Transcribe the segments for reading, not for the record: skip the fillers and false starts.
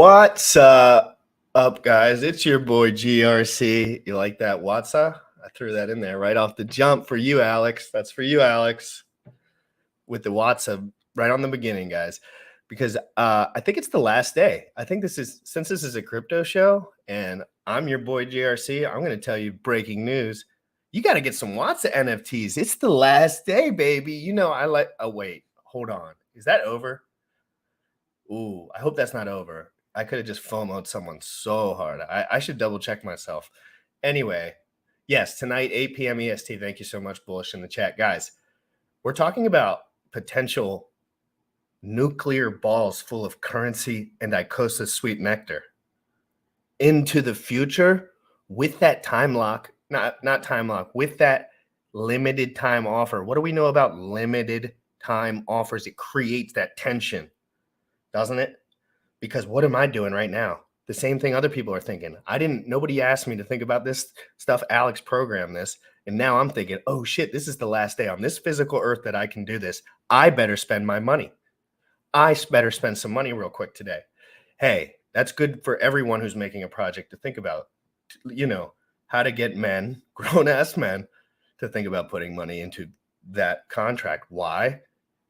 What's up, guys? It's your boy GRC. You like that? What's up? I threw that in there right off the jump for you, Alex. That's for you, Alex. With the what's up right on the beginning, guys, because I think it's the last day. I think since this is a crypto show and I'm your boy GRC, I'm going to tell you breaking news. You got to get some watts of NFTs. It's the last day, baby. You know, oh, wait, hold on. Is that over? Ooh, I hope that's not over. I could have just FOMO'd someone so hard. I should double check myself. Anyway, yes, tonight, 8 p.m. EST. Thank you so much, Bullish, in the chat. Guys, we're talking about potential nuclear balls full of currency and Costa sweet nectar into the future with that time lock, not time lock, with that limited time offer. What do we know about limited time offers? It creates that tension, doesn't it? Because what am I doing right now? The same thing other people are thinking. Nobody asked me to think about this stuff. Alex programmed this. And now I'm thinking, oh shit, this is the last day on this physical earth that I can do this. I better spend my money. I better spend some money real quick today. Hey, that's good for everyone who's making a project to think about, you know, how to get men, grown-ass men, to think about putting money into that contract. Why?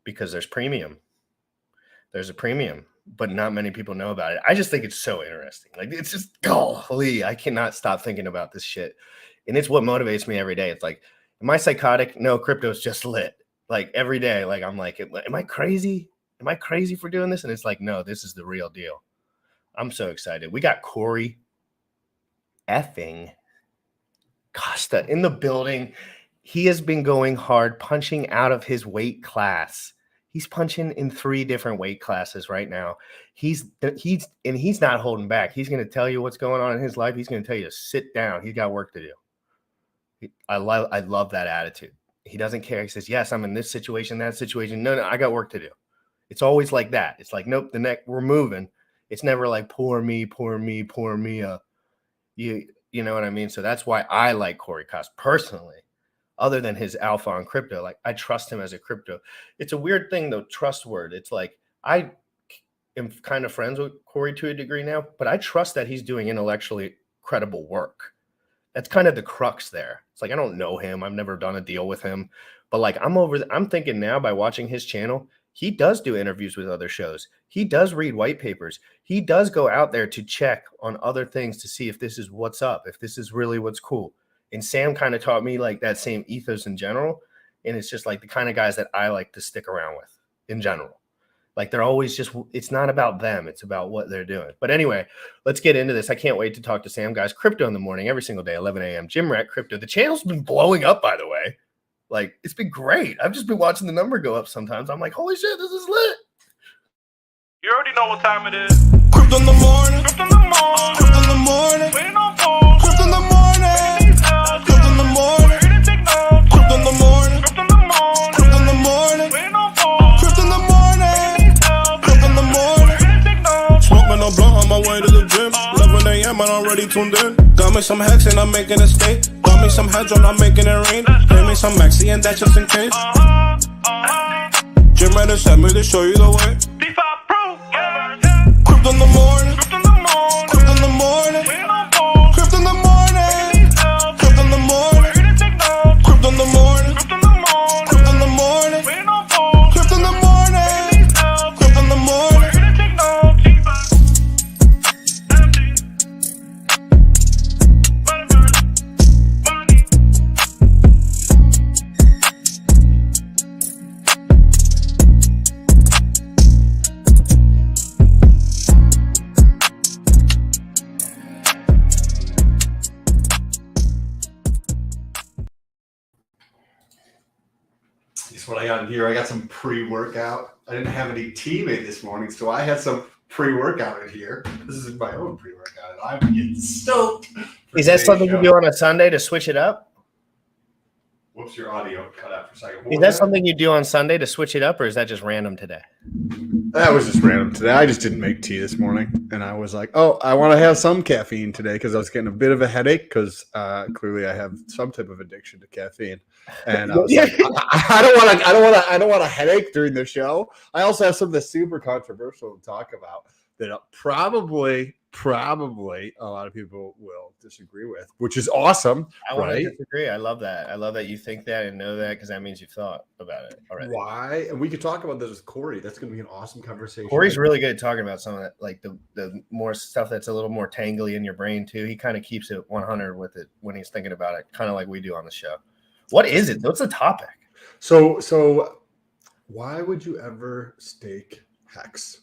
Because there's premium. There's a premium, but not many people know about it. I just think it's so interesting. Like, it's just, golly, I cannot stop thinking about this shit. And it's what motivates me every day. It's like, am I psychotic? No, crypto's just lit. Like, every day, like, I'm like, am I crazy? Am I crazy for doing this? And it's like, no, this is the real deal. I'm so excited. We got Corey effing Costa in the building. He has been going hard, punching out of his weight class. He's punching in 3 different weight classes right now. He's not holding back. He's going to tell you what's going on in his life. He's going to tell you to sit down. He's got work to do. I love that attitude. He doesn't care. He says, yes, I'm in this situation, that situation. No, I got work to do. It's always like that. It's like, nope, we're moving. It's never like, poor me. You know what I mean? So that's why I like Corey Costa personally. Other than his alpha on crypto, like, I trust him as a crypto. It's a weird thing, though, trust word. It's like, I am kind of friends with Corey to a degree now, but I trust that he's doing intellectually credible work. That's kind of the crux there. It's like, I don't know him. I've never done a deal with him. But like, I'm thinking now, by watching his channel, he does do interviews with other shows. He does read white papers. He does go out there to check on other things to see if this is what's up, if this is really what's cool. And Sam kind of taught me like that same ethos in general. And it's just like the kind of guys that I like to stick around with in general. Like, they're always just, it's not about them. It's about what they're doing. But anyway, let's get into this. I can't wait to talk to Sam, guys. Crypto in the morning, every single day, 11 a.m. Jim Rat Crypto. The channel's been blowing up, by the way. Like, it's been great. I've just been watching the number go up sometimes. I'm like, holy shit, this is lit. You already know what time it is. Crypto in the morning. Crypto in the morning. Crypto in the morning. Waiting on phone. Crypto in the morning. Crypto in the morning. Crypto in the morning. Crypto in the morning. Crypto in the morning. Waiting on phone. Crypto in the morning. Crypto in the morning. Smoking no blunt on my way to the gym. 11 a.m. and I'm already tuned in. Got me some hex and I'm making it stay. Got me some hydro, I'm making it rain. Pay me some maxi and that's just in case. Jim Reddit sent me to show you the way. Crypto in the morning. Crypto in the morning. Crypto in the morning. Crypto in the morning. Crypto in the morning. Crypto in the morning. Crypto in the morning. Crypto in the morning. Crypto in the morning. Crypto in the morning. What I got here, I got some pre-workout. I didn't have any teammate this morning, so I had some pre-workout in here. This is my own pre-workout, and I'm getting stoked. Is that something you do on a Sunday to switch it up? Whoops, your audio cut out for a second. Is that something you do on Sunday to switch it up, or is that just random today? That was just random today. I just didn't make tea this morning, and I was like, "Oh, I want to have some caffeine today," because I was getting a bit of a headache. Because clearly, I have some type of addiction to caffeine, and I was like, "I don't want a headache during the show." I also have something that's super controversial to talk about that probably a lot of people will disagree with, which is awesome. I want right? to disagree. I love that. I love that you think that and know that because that means you've thought about it already. Why? And we could talk about this with Corey. That's going to be an awesome conversation. Corey's really good at talking about some of that, like the more stuff that's a little more tangly in your brain too. He kind of keeps it 100 with it when he's thinking about it, kind of like we do on the show. What is it? What's the topic? So why would you ever stake Hex?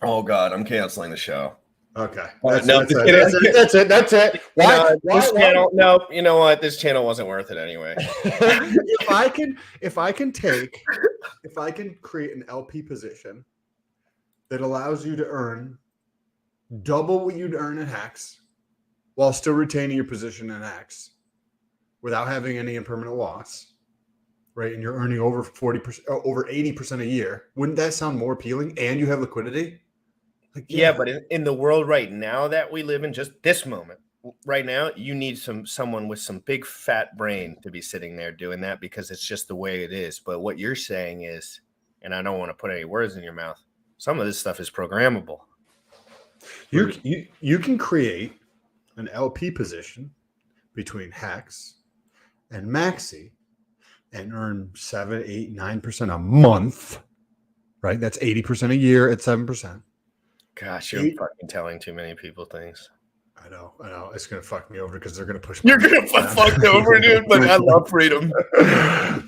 Oh God, I'm canceling the show. Okay. That's it. Why? This channel? No, you know what? This channel wasn't worth it anyway. if I can create an LP position that allows you to earn double what you'd earn in Hex while still retaining your position in Hex without having any impermanent loss, right? And you're earning over 40%, over 80% a year. Wouldn't that sound more appealing? And you have liquidity? Like, yeah, but in the world right now that we live in, just this moment, right now, you need someone with some big fat brain to be sitting there doing that because it's just the way it is. But what you're saying is, and I don't want to put any words in your mouth, some of this stuff is programmable. You can create an LP position between Hex and Maxi and earn 7, 8, 9% a month, right? That's 80% a year at 7%. Gosh, you're fucking telling too many people things. I know. It's gonna fuck me over because they're gonna push me. You're gonna fuck over, dude. But I love freedom.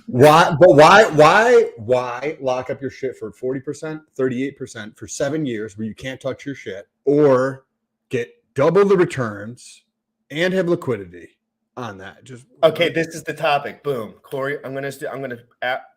Why? But why lock up your shit for 40%, 38% for 7 years where you can't touch your shit, or get double the returns and have liquidity on that? Just okay. This is the topic. Boom, Corey. I'm gonna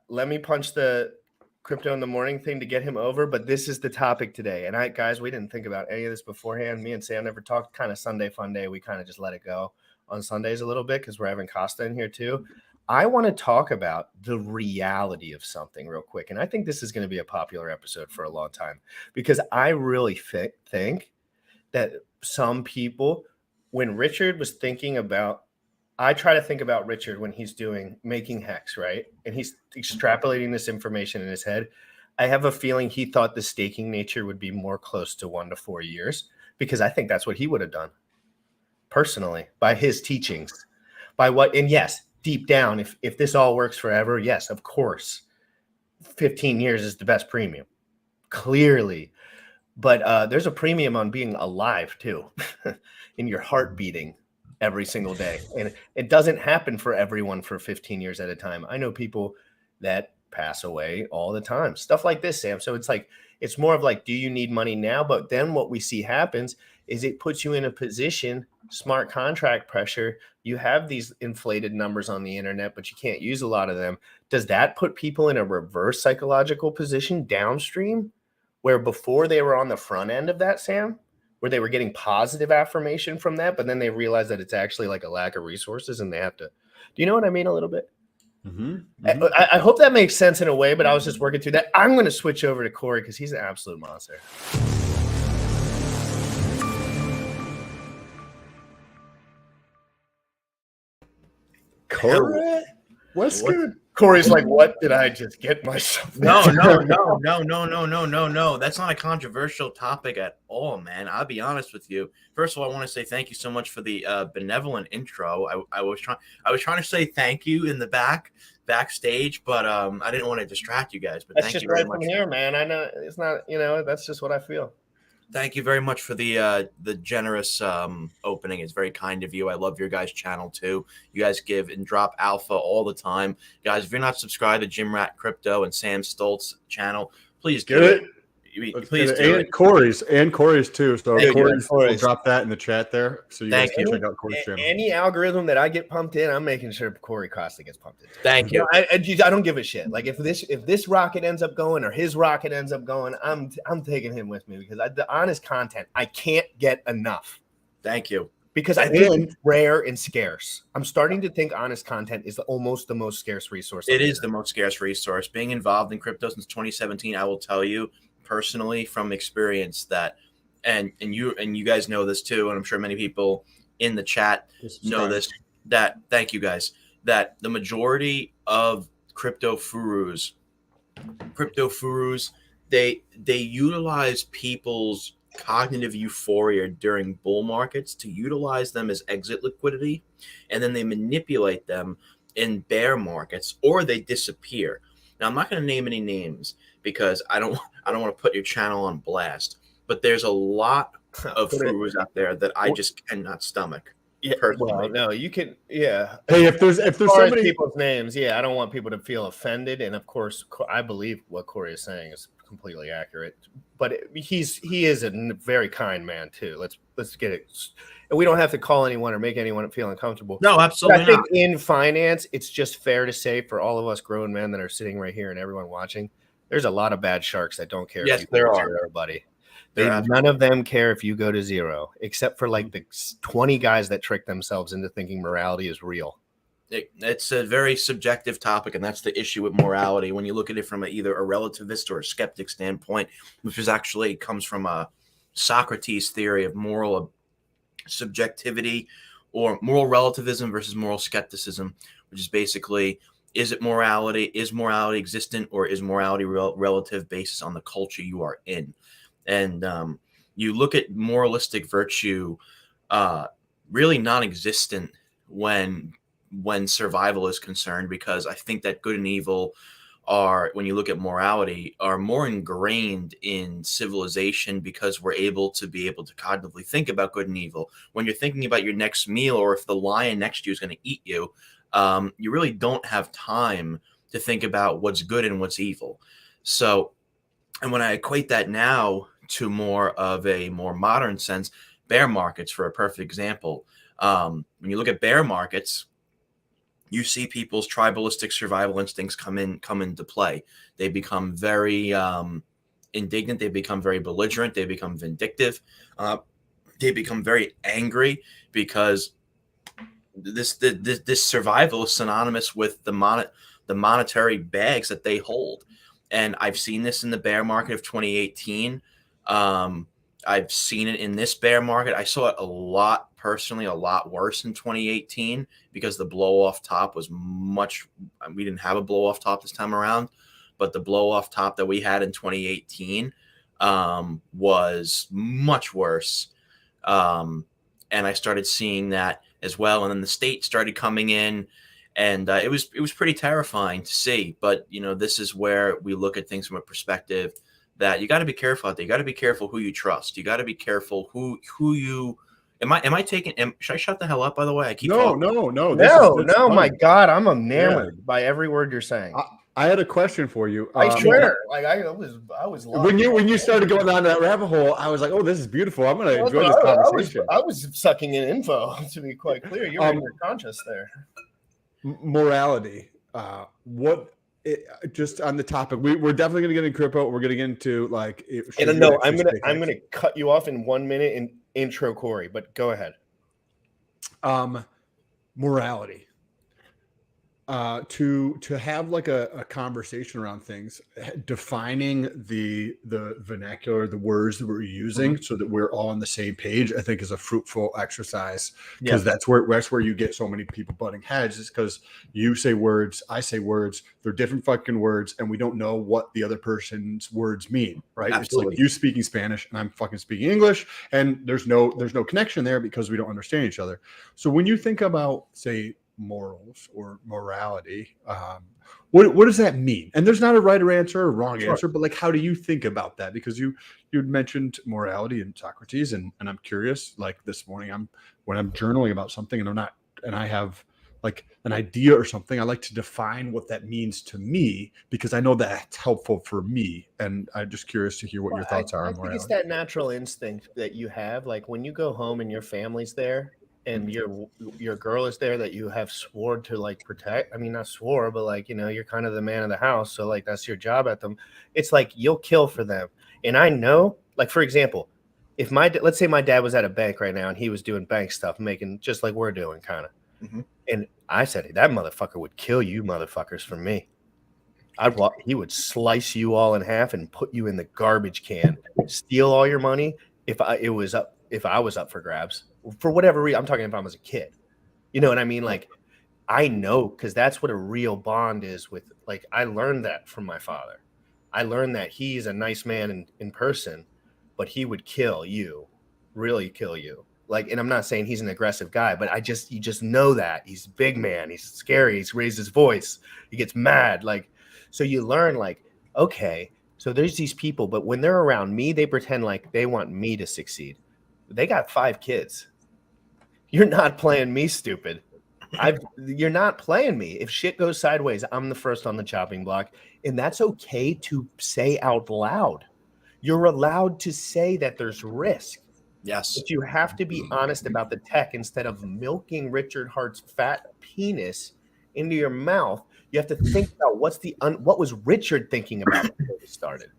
let me punch the Crypto in the Morning thing to get him over, but this is the topic today. And guys, we didn't think about any of this beforehand. Me and Sam never talked. Kind of Sunday fun day. We kind of just let it go on Sundays a little bit because we're having Costa in here too. I want to talk about the reality of something real quick. And I think this is going to be a popular episode for a long time because I really think that some people, when Richard was thinking about, I try to think about Richard when he's making Hex, right? And he's extrapolating this information in his head. I have a feeling he thought the staking nature would be more close to 1 to 4 years because I think that's what he would have done personally by his teachings, and yes, deep down, if this all works forever, yes, of course, 15 years is the best premium, clearly. But there's a premium on being alive too, in your heart beating every single day. And it doesn't happen for everyone for 15 years at a time. I know people that pass away all the time, stuff like this, Sam. So it's more of like, do you need money now? But then what we see happens is it puts you in a position, smart contract pressure. You have these inflated numbers on the internet, but you can't use a lot of them. Does that put people in a reverse psychological position downstream where before they were on the front end of that, Sam, where they were getting positive affirmation from that, but then they realize that it's actually like a lack of resources and they have to, do you know what I mean a little bit? Mm-hmm. I hope that makes sense in a way, but I was just working through that. I'm going to switch over to Corey because he's an absolute monster. Corey? What's good? Corey's like, what did I just get myself? No. That's not a controversial topic at all, man. I'll be honest with you. First of all, I want to say thank you so much for the benevolent intro. I was trying to say thank you in the backstage, but I didn't want to distract you guys. But That's thank just you very right much. from here, man. I know it's not, that's just what I feel. Thank you very much for the generous opening. It's very kind of you. I love your guys' channel too. You guys give and drop alpha all the time. Guys, if you're not subscribed to Jim Rat Crypto and Sam Stoltz channel, please Get it. Please do and it. Corey's too. So Yeah, Corey's, Corey's. we'll drop that in the chat there. So you guys can check out Corey's channel. Any algorithm that I get pumped in, I'm making sure Corey Costa gets pumped in. Thank you. I don't give a shit. Like if this rocket ends up going or his rocket ends up going, I'm taking him with me because the honest content, I can't get enough. Thank you. Because I think it's rare and scarce. I'm starting to think honest content is almost the most scarce resource. It is the most scarce resource. Being involved in crypto since 2017, I will tell you personally from experience that, and you guys know this too, and I'm sure many people in the chat know this, that thank you guys, that the majority of crypto furus they utilize people's cognitive euphoria during bull markets to utilize them as exit liquidity, and then they manipulate them in bear markets, or they disappear. Now, I'm not going to name any names because I don't want to put your channel on blast, but there's a lot of fools out there that I just cannot stomach. Yeah, Personally. well, no, you can. Yeah. Hey, if there's As far as somebody, people's names, yeah, I don't want people to feel offended. And of course, I believe what Corey is saying is completely accurate. But he is a very kind man too. Let's get it. And we don't have to call anyone or make anyone feel uncomfortable. No, But absolutely I think not. in finance, it's just fair to say for all of us grown men that are sitting right here and everyone watching, there's a lot of bad sharks that don't care. Yes, if you there go to are. zero, buddy. There None of them care if you go to zero, except for like the 20 guys that trick themselves into thinking morality is real. It's a very subjective topic, and that's the issue with morality. When you look at it from either a relativist or a skeptic standpoint, which is actually comes from a Socrates theory of moral subjectivity or moral relativism versus moral skepticism, which is basically, is morality existent, or is morality relative based on the culture you are in? And you look at moralistic virtue really non-existent when survival is concerned, because I think that good and evil are, when you look at morality, are more ingrained in civilization because we're able to cognitively think about good and evil. When you're thinking about your next meal, or if the lion next to you is going to eat you, you really don't have time to think about what's good and what's evil. So, and when I equate that now to more of a more modern sense, bear markets for a perfect example. When you look at bear markets, you see people's tribalistic survival instincts come into play. They become very indignant. They become very belligerent. They become vindictive. They become very angry because this survival is synonymous with the monetary bags that they hold. And I've seen this in the bear market of 2018. I've seen it in this bear market. I saw it personally a lot worse in 2018 because the blow off top was we didn't have a blow off top this time around, but the blow off top that we had in 2018 was much worse. And I started seeing that as well. And then the state started coming in, and it was pretty terrifying to see. But, this is where we look at things from a perspective that you got to be careful out there. You got to be careful who you trust. You got to be careful who you. Am I taking? Should I shut the hell up? By the way, I keep talking. No. My God, I'm enamored by every word you're saying. I had a question for you. I swear, like I was when you started going down that rabbit hole, I was like, "Oh, this is beautiful. I'm going to enjoy this conversation." I was sucking in info, to be quite clear. You're in your conscious there. Morality. Just on the topic, we're definitely going to get into crypto. We're going to get into like. I'm gonna cut you off in 1 minute and intro Corey, but go ahead. Morality. To have like a conversation around things, defining the vernacular, the words that we're using, so that we're all on the same page, I think is a fruitful exercise, because that's where you get so many people butting heads, is because you say words, I say words, they're different fucking words, and we don't know what the other person's words mean, right? Absolutely. It's like you speaking Spanish and I'm fucking speaking English, and there's no connection there because we don't understand each other. So when you think about, say, morals or morality, what does that mean? And there's not a right or answer or wrong answer, but like, how do you think about that? Because you'd mentioned morality in Socrates, and I'm curious, like this morning, when I'm journaling about something and I have like an idea or something, I like to define what that means to me, because I know that's helpful for me. And I'm just curious to hear what your thoughts are on morality. I think it's that natural instinct that you have, like when you go home and your family's there, and your girl is there that you have sworn to like protect. I mean, not swore, but like, you're kind of the man of the house. So like, that's your job at them. It's like, you'll kill for them. And I know, like, for example, if let's say my dad was at a bank right now and he was doing bank stuff, making just like we're doing kind of. Mm-hmm. And I said, hey, that motherfucker would kill you motherfuckers for me. He would slice you all in half and put you in the garbage can, steal all your money. If I was up for grabs. For whatever reason, I'm talking if I was a kid, you know what I mean? Like, I know, because that's what a real bond is with. Like, I learned that from my father. I learned that he's a nice man in person, but he would kill you, really kill you. Like, and I'm not saying he's an aggressive guy, but you just know that he's a big man. He's scary. He's raised his voice. He gets mad. Like, so you learn like, okay, so there's these people, but when they're around me, they pretend like they want me to succeed. They got 5 kids. You're not playing me stupid. You're not playing me. If shit goes sideways, I'm the first on the chopping block. And that's okay to say out loud. You're allowed to say that there's risk. Yes. But you have to be honest about the tech instead of milking Richard Hart's fat penis into your mouth. You have to think about what was Richard thinking about before we started.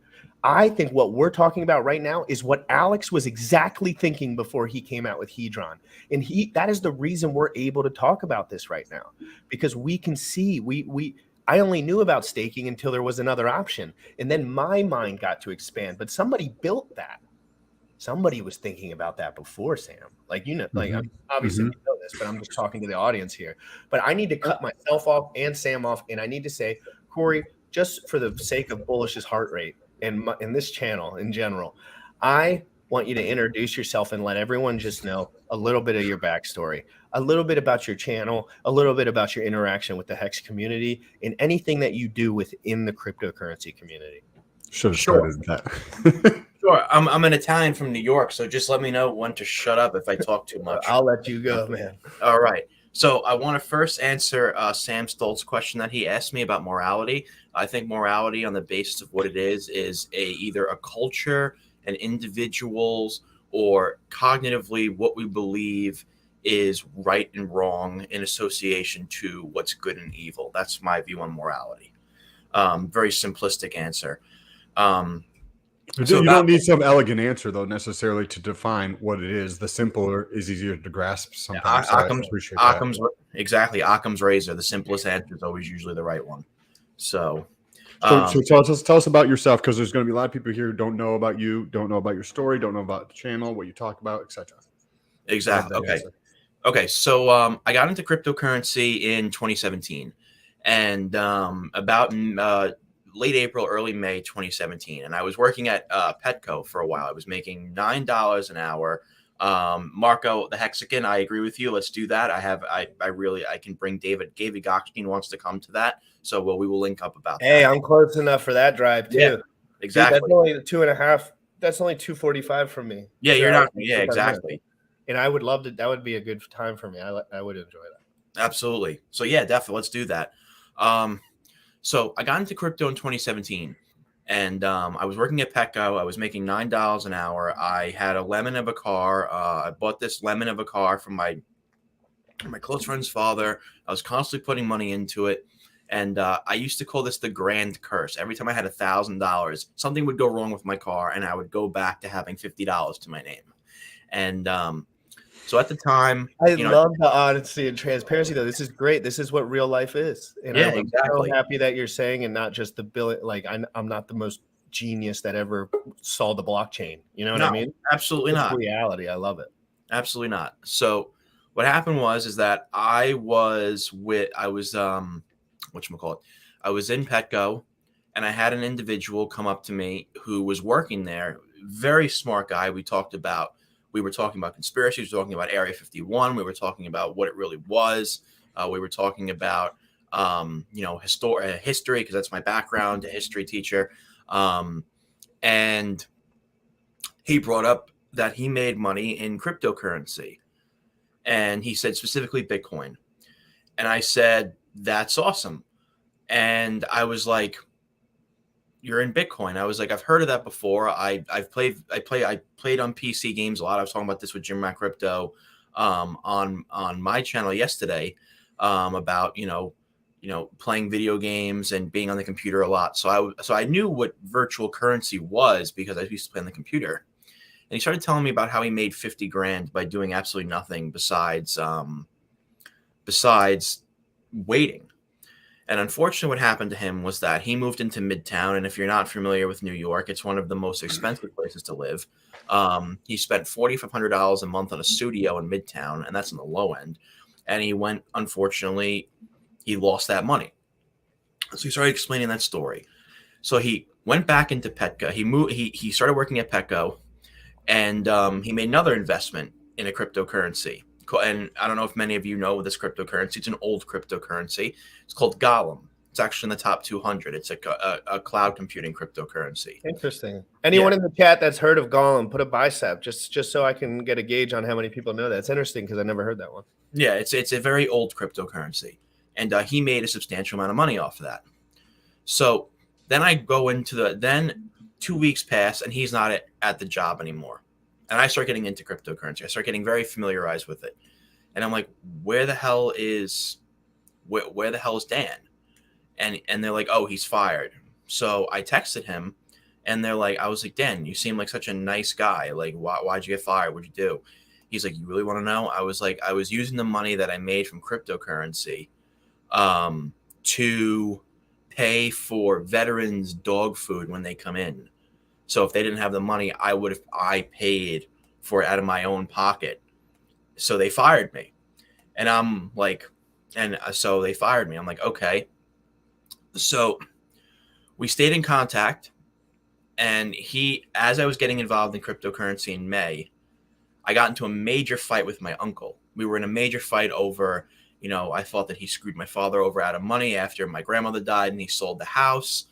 I think what we're talking about right now is what Alex was exactly thinking before he came out with Hedron. And that is the reason we're able to talk about this right now, because we can see I only knew about staking until there was another option. And then my mind got to expand, but somebody built that. Somebody was thinking about that before, Sam. Like, like obviously you know this, but I'm just talking to the audience here. But I need to cut myself off and Sam off. And I need to say, Corey, just for the sake of Bullish's heart rate and in this channel in general, I want you to introduce yourself and let everyone just know a little bit of your backstory, a little bit about your channel, a little bit about your interaction with the Hex community, and anything that you do within the cryptocurrency community. Should have started that. Sure. I'm an Italian from New York, so just let me know when to shut up if I talk too much. I'll let you go, man. All right. So I want to first answer Sam Stoltz's question that he asked me about morality. I think morality, on the basis of what it is either a culture, an individuals, or cognitively what we believe is right and wrong in association to what's good and evil. That's my view on morality. Very simplistic answer. You don't need some elegant answer, though, necessarily to define what it is. The simpler is easier to grasp sometimes. Exactly. Occam's razor. The simplest answer is always usually the right one. So tell us about yourself, because there's going to be a lot of people here who don't know about you, don't know about your story, don't know about the channel, what you talk about, etc. Exactly. Okay. So I got into cryptocurrency in 2017, and about late April, early May 2017. And I was working at Petco for a while. I was making $9 an hour. Marco, the Hexican, I agree with you. Let's do that. I can bring David Gockstein wants to come to that. So we will link up about that. Hey, I'm close enough for that drive too. Yeah, exactly. Dude, that's only 2.5. That's only 2:45 from me. Yeah, so you're not. Yeah, exactly. And I would love to. That would be a good time for me. I would enjoy that. Absolutely. So yeah, definitely. Let's do that. So I got into crypto in 2017, and I was working at Petco. I was making $9 an hour. I had a lemon of a car. I bought this lemon of a car from my close friend's father. I was constantly putting money into it, and I used to call this the grand curse. Every time I had $1,000, something would go wrong with my car, and I would go back to having $50 to my name. And so at the time, I love the honesty and transparency, though. This is great. This is what real life is. And yeah, I'm exactly. so happy that you're saying, and not just the bill. Like I'm not the most genius that ever saw the blockchain. You know what I mean? Absolutely it's not. Reality. I love it. Absolutely not. So what happened was that I was in Petco, and I had an individual come up to me who was working there. Very smart guy. We were talking about conspiracies. We were talking about Area 51. We were talking about what it really was. We were talking about, history, because that's my background, a history teacher. And he brought up that he made money in cryptocurrency. And he said specifically Bitcoin. And I said, that's awesome. And I was like, you're in Bitcoin. I was like, I've heard of that before. I played on PC games a lot. I was talking about this with Jim Mac Crypto on my channel yesterday about playing video games and being on the computer a lot. So I knew what virtual currency was because I used to play on the computer. And he started telling me about how he made 50 grand by doing absolutely nothing besides waiting. And unfortunately, what happened to him was that he moved into Midtown. And if you're not familiar with New York, it's one of the most expensive places to live. He spent $4,500 a month on a studio in Midtown, and that's on the low end. And he he lost that money. So he started explaining that story. So went back into Petco. He started working at Petco, and he made another investment in a cryptocurrency. And I don't know if many of you know this cryptocurrency. It's an old cryptocurrency. It's called Gollum. It's actually in the top 200. It's a cloud computing cryptocurrency. Interesting. Anyone in the chat that's heard of Gollum, put a bicep just so I can get a gauge on how many people know that. It's interesting because I never heard that one. Yeah, it's a very old cryptocurrency, and he made a substantial amount of money off of that. So then I go into then 2 weeks pass, and he's not at the job anymore. And I start getting into cryptocurrency. I start getting very familiarized with it. And I'm like, where the hell is Dan? And they're like, oh, he's fired. So I texted him, and I was like, Dan, you seem like such a nice guy. Like, why'd you get fired? What'd you do? He's like, you really want to know? I was like, I was using the money that I made from cryptocurrency to pay for veterans' dog food when they come in. So if they didn't have the money, I paid for it out of my own pocket. So they fired me. And I'm like, so they fired me. I'm like, okay. So we stayed in contact. And as I was getting involved in cryptocurrency in May, I got into a major fight with my uncle. We were in a major fight over, I thought that he screwed my father over out of money after my grandmother died and he sold the house.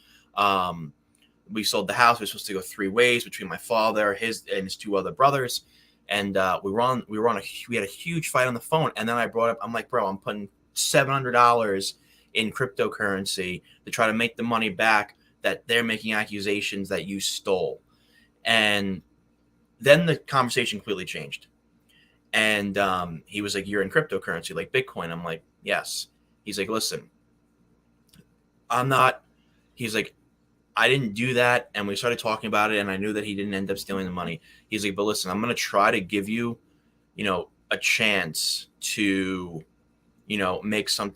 We sold the house. We were supposed to go 3 ways between my father, his 2 other brothers. And we had a huge fight on the phone. And then I brought up, I'm like, bro, I'm putting $700 in cryptocurrency to try to make the money back that they're making accusations that you stole. And then the conversation completely changed. And he was like, you're in cryptocurrency, like Bitcoin. I'm like, yes. He's like, listen, I'm not. He's like, I didn't do that. And we started talking about it. And I knew that he didn't end up stealing the money. He's like, but listen, I'm going to try to give you, a chance to, make some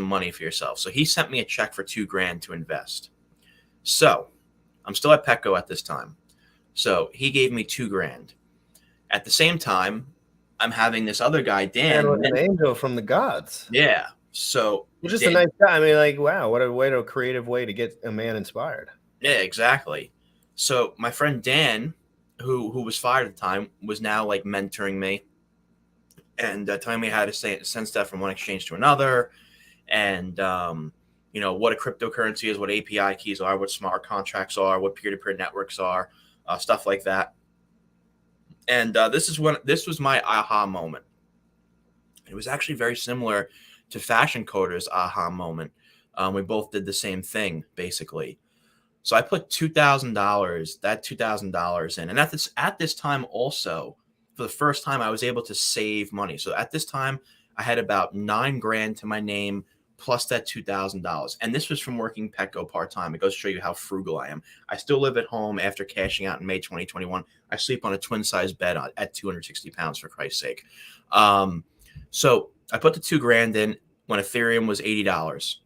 money for yourself. So he sent me a check for $2,000 to invest. So I'm still at Petco at this time. So he gave me $2,000. At the same time, I'm having this other guy, Dan. An angel from the gods. Yeah. So you're just a nice guy. I mean, like, wow, what a creative way to get a man inspired. Yeah, exactly. So my friend Dan, who was fired at the time, was now like mentoring me and telling me how to send stuff from one exchange to another, and what a cryptocurrency is, what API keys are, what smart contracts are, what peer-to-peer networks are, stuff like that. And this was my aha moment. It was actually very similar to Fashion Coder's aha moment. We both did the same thing, basically. So I put $2,000 in. And at this time also, for the first time, I was able to save money. So at this time, I had about $9,000 to my name, plus that $2,000. And this was from working Petco part-time. It goes to show you how frugal I am. I still live at home after cashing out in May 2021. I sleep on a twin-size bed at 260 pounds, for Christ's sake. So I put the $2,000 in when Ethereum was $80.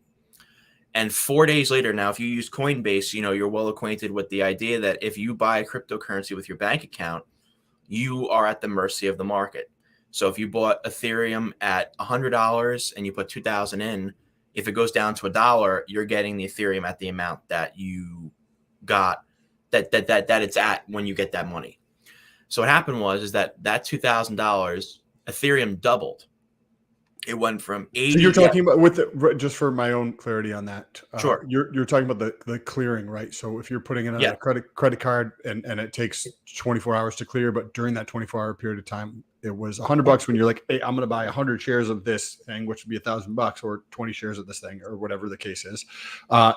And 4 days later, now, if you use Coinbase, you're well acquainted with the idea that if you buy a cryptocurrency with your bank account, you are at the mercy of the market. So if you bought Ethereum at $100 and you put $2,000 in, if it goes down to $1, you're getting the Ethereum at the amount that you got, that it's at when you get that money. So what happened was that $2,000, Ethereum doubled. It went from 80. So you're talking about just for my own clarity on that. Sure. You're talking about the clearing, right? So if you're putting it on a credit card and it takes 24 hours to clear, but during that 24-hour period of time, it was $100 when you're like, hey, I'm going to buy 100 shares of this thing, which would be $1,000, or 20 shares of this thing, or whatever the case is.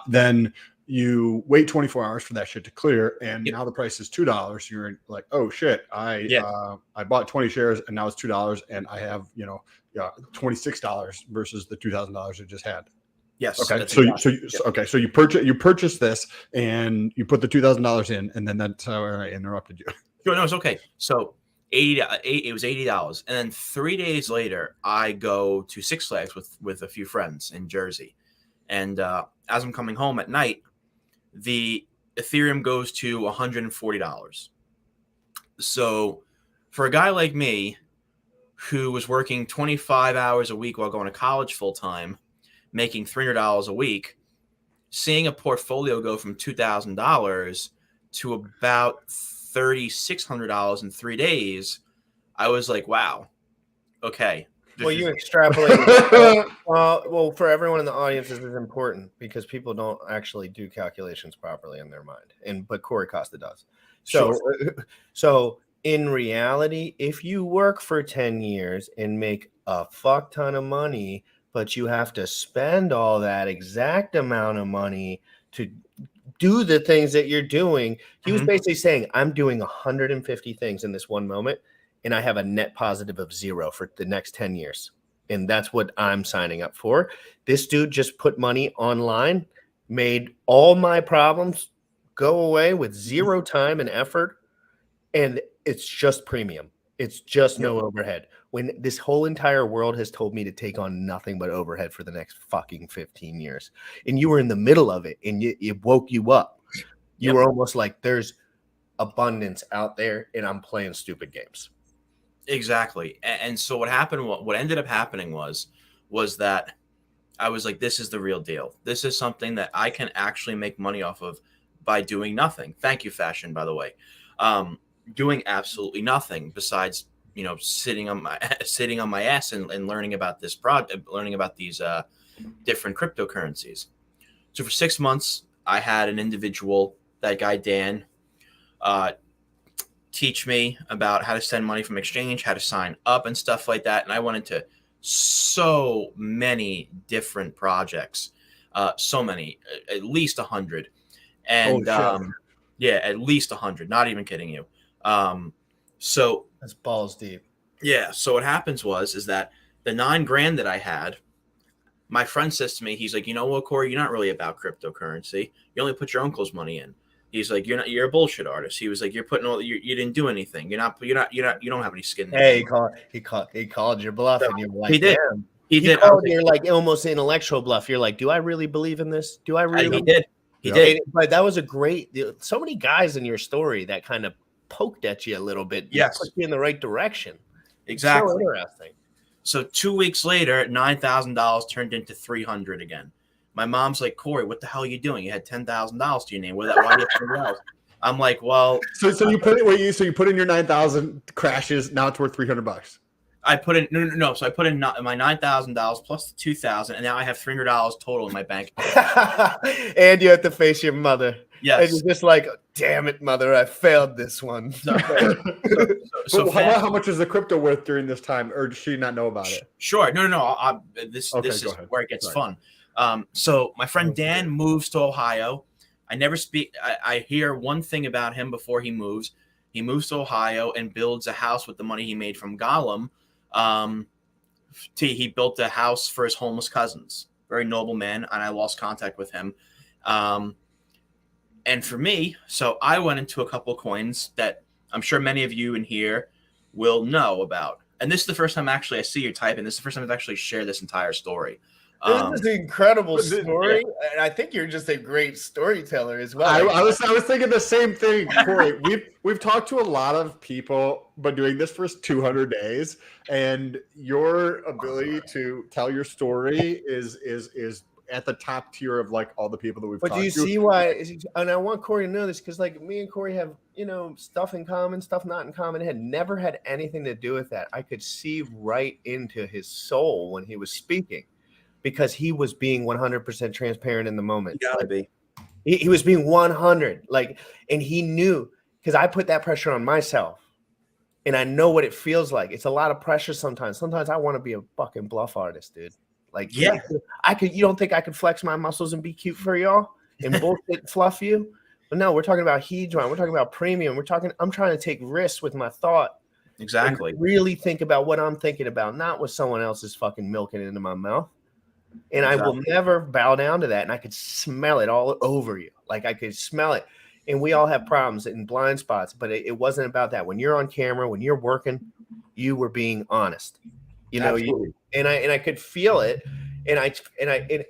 Then you wait 24 hours for that shit to clear, and now the price is $2. You're like, oh shit, I bought 20 shares and now it's $2, and I have $26 versus the $2,000 I just had. Yes. Okay. So you purchase this and you put the $2,000 in, and then that's how I interrupted you. No, it's okay. So it was $80, and then 3 days later, I go to Six Flags with a few friends in Jersey, and as I'm coming home at night, the Ethereum goes to $140. So for a guy like me, who was working 25 hours a week while going to college full time, making $300 a week, seeing a portfolio go from $2,000 to about $3,600 in 3 days, I was like, wow, okay. Well, you extrapolate. Well, for everyone in the audience, this is important because people don't actually do calculations properly in their mind, but Corey Costa does. So, so in reality, if you work for 10 years and make a fuck ton of money, but you have to spend all that exact amount of money to do the things that you're doing, he was basically saying, I'm doing 150 things in this one moment, and I have a net positive of 0 for the next 10 years. And that's what I'm signing up for. This dude just put money online, made all my problems go away with 0 time and effort. And it's just premium. It's just no overhead. When this whole entire world has told me to take on nothing but overhead for the next fucking 15 years. And you were in the middle of it and it woke you up. You were almost like, there's abundance out there and I'm playing stupid games. Exactly. And so what ended up happening was that I was like, this is the real deal. This is something that I can actually make money off of by doing nothing. Thank you, Fashion, by the way. Doing absolutely nothing besides, sitting on my ass and learning about this product, learning about these different cryptocurrencies. So for 6 months, I had an individual, that guy Dan, teach me about how to send money from exchange, how to sign up and stuff like that. And I went into so many different projects, so many, at least 100. And at least 100, not even kidding you. So that's balls deep. Yeah. So what happens is that the $9,000 that I had, my friend says to me, he's like, you know what, Corey, you're not really about cryptocurrency. You only put your uncle's money in. He's like, you're a bullshit artist. He was like, you're putting you didn't do anything. You don't have any skin. Hey, he called your bluff, and you're like, he did. Damn. He did. You're like almost intellectual bluff. You're like, do I really believe in this? Do I really? He did. He did. But that was so many guys in your story that kind of poked at you a little bit. Yes. Put you in the right direction. Exactly. So interesting. So 2 weeks later, $9,000 turned into $300 again. My mom's like, Corey, what the hell are you doing? You had $10,000 to your name. Why do you have $10,000? I'm like, well. So you put it. So you put in your 9,000 crashes. Now it's worth $300. I put in no. So I put in my $9,000 plus the $2,000, and now I have $300 total in my bank. And you have to face your mother. Yes. And you're just like, damn it, mother, I failed this one. So how much is the crypto worth during this time, or does she not know about it? Sure. No. This is where it gets fun. So my friend Dan moves to Ohio. I never speak. I hear one thing about him before he moves. He moves to Ohio and builds a house with the money he made from Gollum. He built a house for his homeless cousins. Very noble man, and I lost contact with him. And for me, so I went into a couple of coins that I'm sure many of you in here will know about. And this is the first time I see you typing. This is the first time I've actually shared this entire story. This is an incredible story, and I think you're just a great storyteller as well. I was thinking the same thing, Corey. We've talked to a lot of people, but doing this for 200 days, and your ability to tell your story is at the top tier of like all the people that we've talked to. But do you see why? And I want Corey to know this because like me and Corey have stuff in common, stuff not in common. It had never had anything to do with that. I could see right into his soul when he was speaking. Because he was being 100% transparent in the moment. You gotta be. He was being 100. And he knew because I put that pressure on myself. And I know what it feels like. It's a lot of pressure sometimes. Sometimes I want to be a fucking bluff artist, dude. You don't think I could flex my muscles and be cute for y'all and bullshit fluff you? But no, we're talking about hedron. We're talking about premium. I'm trying to take risks with my thought. Exactly. Really think about what I'm thinking about, not what someone else is fucking milking into my mouth. And I will never bow down to that. And I could smell it all over you. Like I could smell it. And we all have problems and blind spots, but it wasn't about that. When you're on camera, when you're working, you were being honest. And I could feel it. And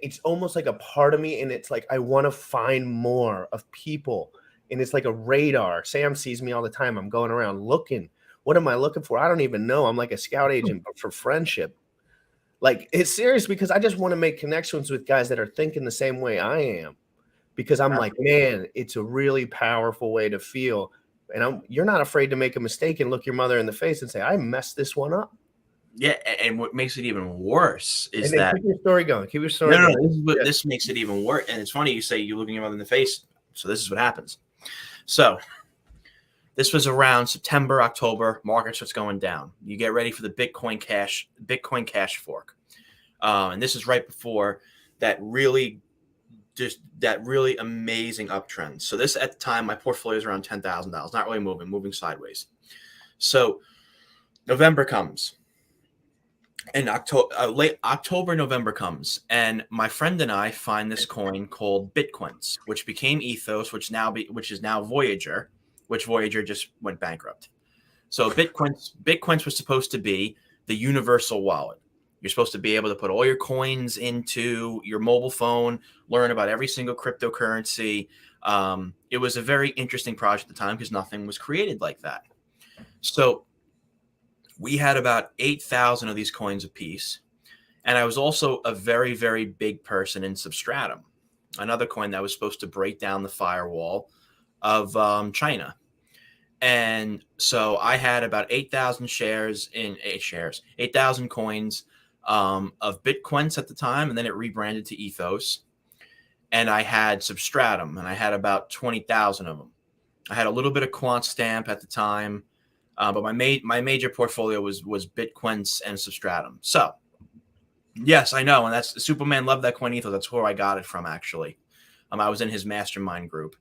it's almost like a part of me. And it's like, I want to find more of people. And it's like a radar. Sam sees me all the time. I'm going around looking. What am I looking for? I don't even know. I'm like a scout agent, but for friendship. Like it's serious because I just want to make connections with guys that are thinking the same way I am. because I'm like, man, it's a really powerful way to feel. And you're not afraid to make a mistake and look your mother in the face and say, I messed this one up. Yeah, and what makes it even worse is and then that keep your story going. Keep your story no, going. this makes it even worse. And it's funny you say you're looking your mother in the face. So this is what happens. So this was around September, October. Market starts going down. You get ready for the Bitcoin Cash fork, and this is right before that really amazing uptrend. So this at the time, my portfolio is around $10,000, not really moving sideways. So November comes. And late October, November comes, and my friend and I find this coin called Bitcoins, which became Ethos, which is now Voyager, which Voyager just went bankrupt. So Bitcoins was supposed to be the universal wallet. You're supposed to be able to put all your coins into your mobile phone, learn about every single cryptocurrency. It was a very interesting project at the time because nothing was created like that. So we had about 8,000 of these coins apiece. And I was also a very, very big person in Substratum, another coin that was supposed to break down the firewall of China. And so I had about 8,000 8,000 coins of Bitcoins at the time. And then it rebranded to Ethos. And I had Substratum, and I had about 20,000 of them. I had a little bit of Quant Stamp at the time. But my major portfolio was Bitcoins and Substratum. So, yes, I know, and that's Superman loved that coin Ethos. That's where I got it from, actually. I was in his mastermind group.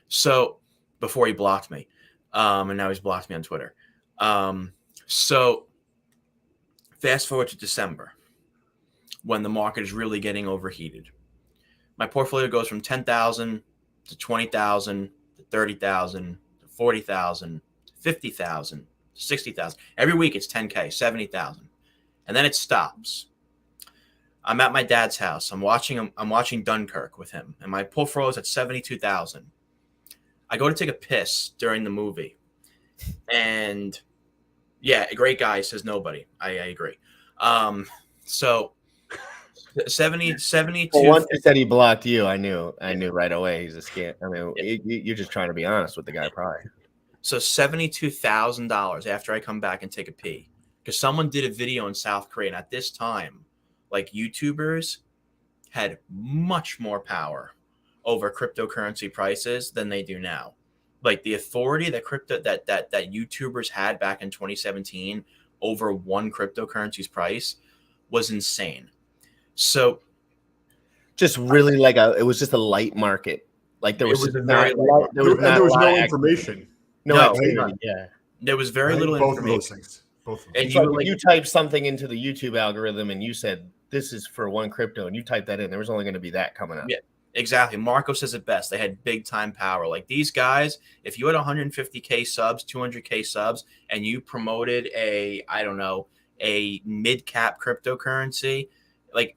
So before he blocked me, and now he's blocked me on Twitter. So fast forward to December, when the market is really getting overheated. My portfolio goes from 10,000 to 20,000 to 30,000. 40,000, 50,000, 60,000. Every week it's 10K, 70,000. And then it stops. I'm at my dad's house. I'm watching Dunkirk with him, and my portfolio is at 72,000. I go to take a piss during the movie. And yeah, a great guy, says nobody. I agree. So 72. Well, once he said he blocked you, I knew right away he's a scam. I mean, you're just trying to be honest with the guy, probably. So $72,000 after I come back and take a pee, because someone did a video in South Korea, and at this time, like, YouTubers had much more power over cryptocurrency prices than they do now. Like, the authority that YouTubers had back in 2017 over one cryptocurrency's price was insane. So just really it was just a light market. Like there was no information. No activity. Yeah. There was very little both information. Of those things. Both of them. And you typed something into the YouTube algorithm and you said this is for one crypto, and you typed that in, there was only going to be that coming up. Yeah, exactly. Marco says it best. They had big time power. Like, these guys, if you had 150K subs, 200K subs, and you promoted a mid cap cryptocurrency, like,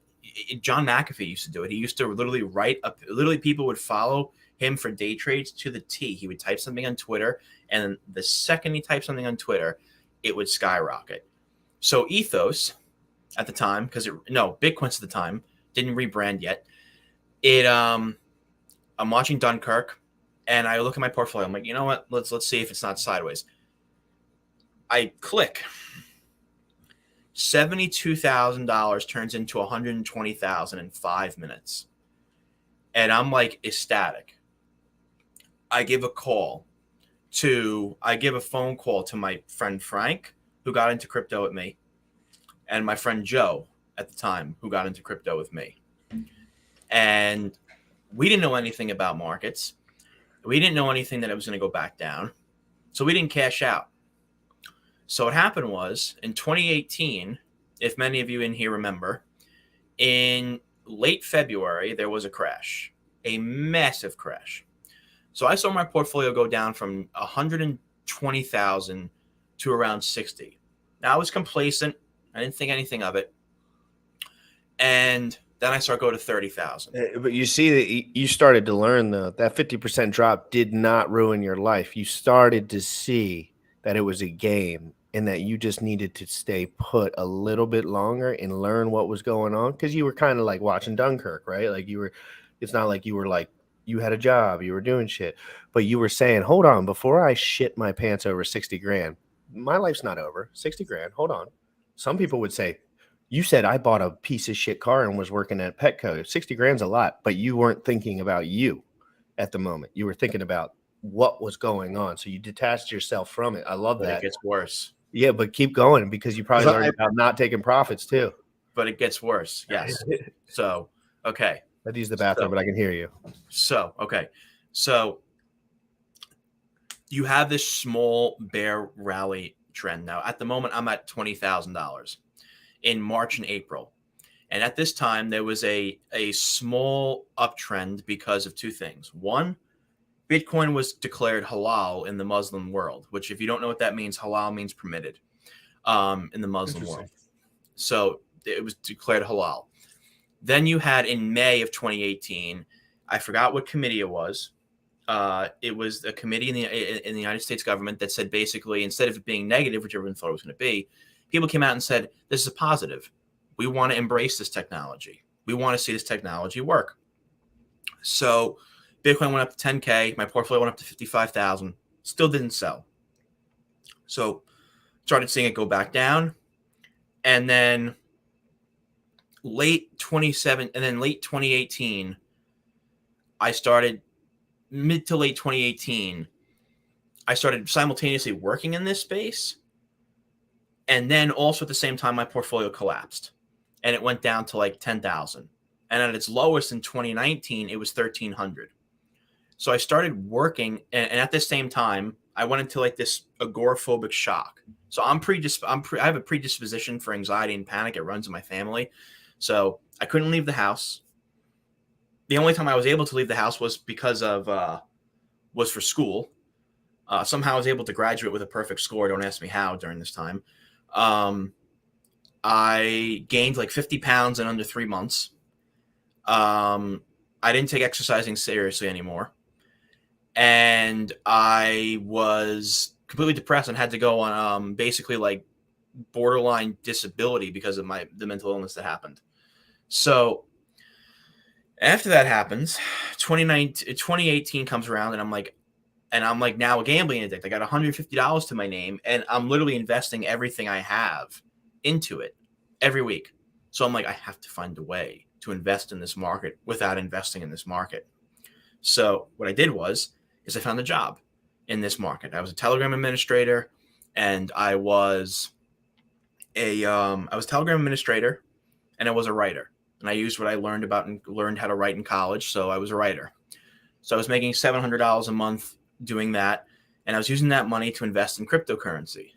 John McAfee used to do it. He used to literally people would follow him for day trades to the T. He would type something on Twitter, and the second he typed something on Twitter, it would skyrocket. So Ethos at the time, Bitcoins at the time, didn't rebrand yet. I'm watching Dunkirk, and I look at my portfolio. I'm like, you know what? Let's see if it's not sideways. I click. $72,000 turns into $120,000 in 5 minutes. And I'm like ecstatic. I give a phone call to my friend Frank, who got into crypto with me, and my friend Joe at the time, who got into crypto with me. And we didn't know anything about markets. We didn't know anything that it was going to go back down. So we didn't cash out. So what happened was, in 2018, if many of you in here remember, in late February, there was a crash, a massive crash. So I saw my portfolio go down from 120,000 to around 60. Now, I was complacent. I didn't think anything of it. And then I started going to 30,000. But you see that you started to learn, though, that 50% drop did not ruin your life. You started to see that it was a game and that you just needed to stay put a little bit longer and learn what was going on, because you were kind of like watching Dunkirk, right? Like you were It's not like you were like, you had a job, you were doing shit, but you were saying, hold on, before I shit my pants over 60 grand, my life's not over. 60 grand, hold on. Some people would say, you said I bought a piece of shit car and was working at Petco. 60 grand's a lot, but you weren't thinking about you at the moment. You were thinking about what was going on. So you detached yourself from it. I love But that. it gets worse. Yeah, but keep going because you probably learned about not taking profits too. But it gets worse. Yes. So, okay. I'd use the bathroom, but I can hear you. So, okay. So you have this small bear rally trend now. At the moment, I'm at $20,000 in March and April. And at this time, there was a small uptrend because of two things. One, Bitcoin was declared halal in the Muslim world, which if you don't know what that means, halal means permitted in the Muslim world. So it was declared halal. Then you had in May of 2018, I forgot what committee it was. It was a committee in the United States government that said basically instead of it being negative, which everyone thought it was going to be, people came out and said, this is a positive. We want to embrace this technology. We want to see this technology work. So Bitcoin went up to 10K. My portfolio went up to 55,000. Still didn't sell. So started seeing it go back down. And then late 2018, I started mid to late 2018. I started simultaneously working in this space. And then also at the same time, my portfolio collapsed and it went down to like 10,000. And at its lowest in 2019, it was 1,300. So I started working. And at the same time, I went into like this agoraphobic shock. So I have a predisposition for anxiety and panic. It runs in my family. So I couldn't leave the house. The only time I was able to leave the house was because of, was for school. Somehow I was able to graduate with a perfect score. Don't ask me how during this time. I gained like 50 pounds in under 3 months. I didn't take exercising seriously anymore. And I was completely depressed and had to go on basically like borderline disability because of the mental illness that happened. So after that happens, 2018 comes around and I'm like now a gambling addict. I got $150 to my name and I'm literally investing everything I have into it every week. So I'm like, I have to find a way to invest in this market without investing in this market. So what I did is I found a job in this market. I was a Telegram administrator and I was Telegram administrator and I was a writer. And I used what I learned how to write in college. So I was a writer. So I was making $700 a month doing that. And I was using that money to invest in cryptocurrency.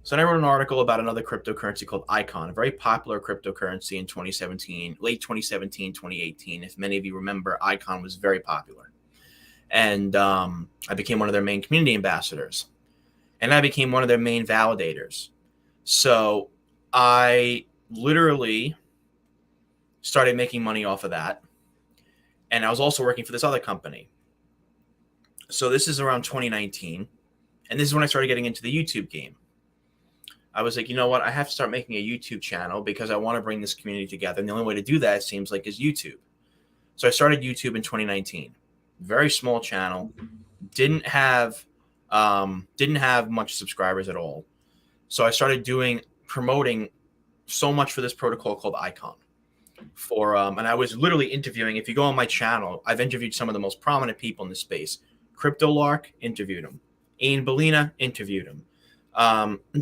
So then I wrote an article about another cryptocurrency called Icon, a very popular cryptocurrency in 2017, late 2017, 2018. If many of you remember, Icon was very popular. And I became one of their main community ambassadors. And I became one of their main validators. So I literally started making money off of that. And I was also working for this other company. So this is around 2019. And this is when I started getting into the YouTube game. I was like, you know what? I have to start making a YouTube channel because I want to bring this community together. And the only way to do that, it seems like, is YouTube. So I started YouTube in 2019. Very small channel. Didn't have much subscribers at all. So I started promoting so much for this protocol called Icon. And I was literally interviewing. If you go on my channel, I've interviewed some of the most prominent people in the space. CryptoLark, interviewed him. Ian Bellina, interviewed him.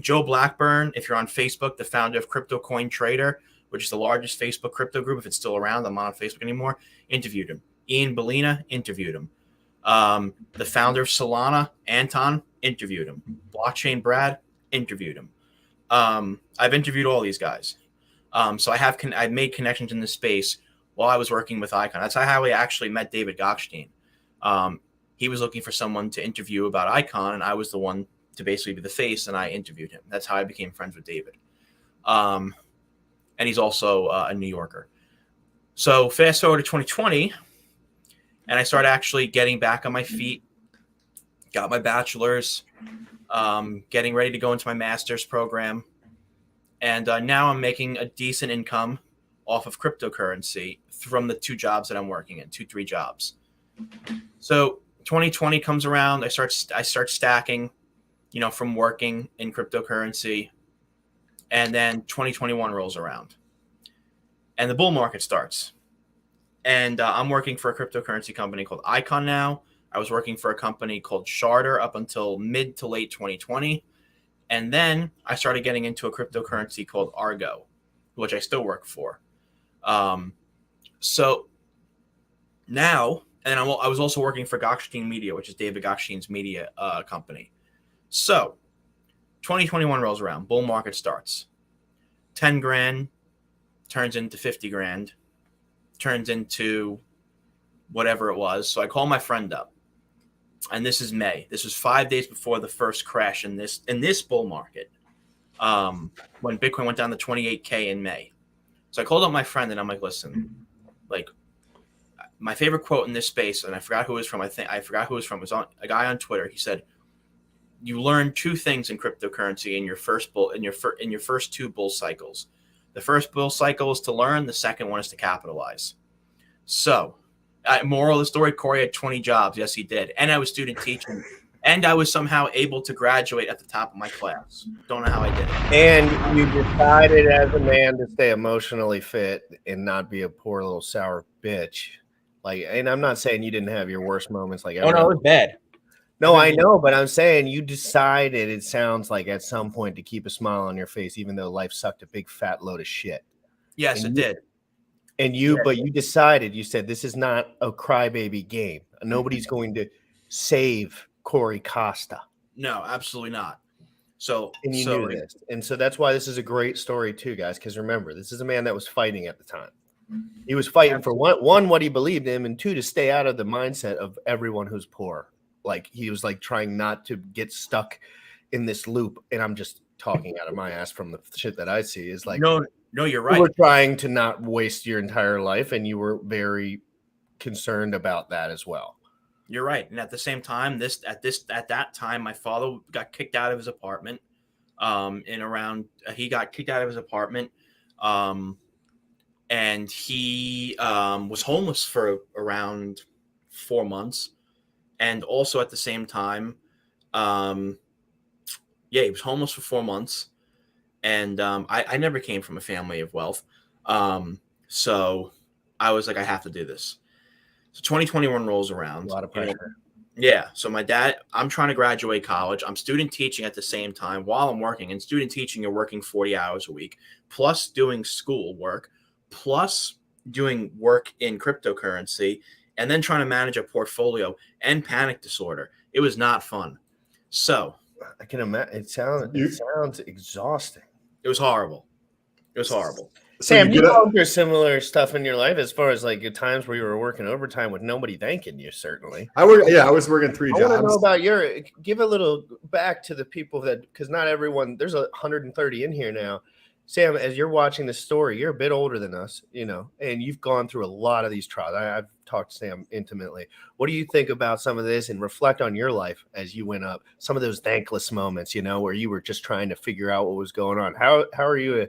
Joe Blackburn, if you're on Facebook, the founder of Crypto Coin Trader, which is the largest Facebook crypto group, if it's still around, I'm not on Facebook anymore, interviewed him. Ian Bellina, interviewed him. The founder of Solana, Anton, interviewed him. Blockchain Brad, interviewed him. I've interviewed all these guys. So I've made connections in this space while I was working with Icon. That's how I actually met David Gokhshtein. He was looking for someone to interview about Icon, and I was the one to basically be the face, and I interviewed him. That's how I became friends with David. And he's also a New Yorker. So fast forward to 2020, and I started actually getting back on my feet, got my bachelor's, getting ready to go into my master's program. And now I'm making a decent income off of cryptocurrency from the 2 jobs that I'm working in, 3 jobs. So 2020 comes around. I start stacking, from working in cryptocurrency. And then 2021 rolls around and the bull market starts. And I'm working for a cryptocurrency company called Icon now. I was working for a company called Charter up until mid to late 2020. And then I started getting into a cryptocurrency called Argo, which I still work for. So now, and I was also working for Gokhshtein Media, which is David Gokhshtein's media company. So 2021 rolls around, bull market starts. 10 grand turns into 50 grand, turns into whatever it was. So I call my friend up, and this is May. This was 5 days before the first crash in this bull market, when Bitcoin went down to 28K in May. So I called up my friend, and I'm like, listen, like, my favorite quote in this space, and I forgot who it was from. I forgot who it was from. It was on a guy on Twitter. He said, "You learn 2 things in cryptocurrency in your first first 2 bull cycles. The first bull cycle is to learn. The second one is to capitalize." So, moral of the story: Corey had 20 jobs. Yes, he did, and I was student teaching, and I was somehow able to graduate at the top of my class. Don't know how I did it. And you decided as a man to stay emotionally fit and not be a poor little sour bitch. Like, and I'm not saying you didn't have your worst moments. Like, Oh no, it was bad. No, I know, but I'm saying you decided, it sounds like, at some point, to keep a smile on your face, even though life sucked a big fat load of shit. Yes, it did. But you decided, you said, this is not a crybaby game. Nobody's going to save Corey Costa. No, absolutely not. So, and you knew this. And so that's why this is a great story too, guys, because remember, this is a man that was fighting at the time. He was fighting for one, what he believed in, and 2, to stay out of the mindset of everyone who's poor. Like, he was like trying not to get stuck in this loop. And I'm just talking out of my ass from the shit that I see, is like, no, you're right. You were trying to not waste your entire life, and you were very concerned about that as well. You're right. And at the same time, at that time, my father got kicked out of his apartment. He got kicked out of his apartment. And he was homeless for around 4 months. And also at the same time, he was homeless for 4 months. And I never came from a family of wealth. So I was like, I have to do this. So 2021 rolls around. A lot of pressure. Yeah. So my dad, I'm trying to graduate college. I'm student teaching at the same time while I'm working. In student teaching, you're working 40 hours a week, plus doing school work, plus doing work in cryptocurrency, and then trying to manage a portfolio and panic disorder. It was not fun. So I can imagine. It sounds exhausting. It was horrible. So Sam, you gone through similar stuff in your life, as far as like times where you were working overtime with nobody thanking you. Certainly, I was working 3 jobs. I want to know about give a little back to the people because not everyone. There's 130 in here now. Sam, as you're watching this story, you're a bit older than us, and you've gone through a lot of these trials. I've talked to Sam intimately. What do you think about some of this, and reflect on your life as you went up? Some of those thankless moments, where you were just trying to figure out what was going on. How are you?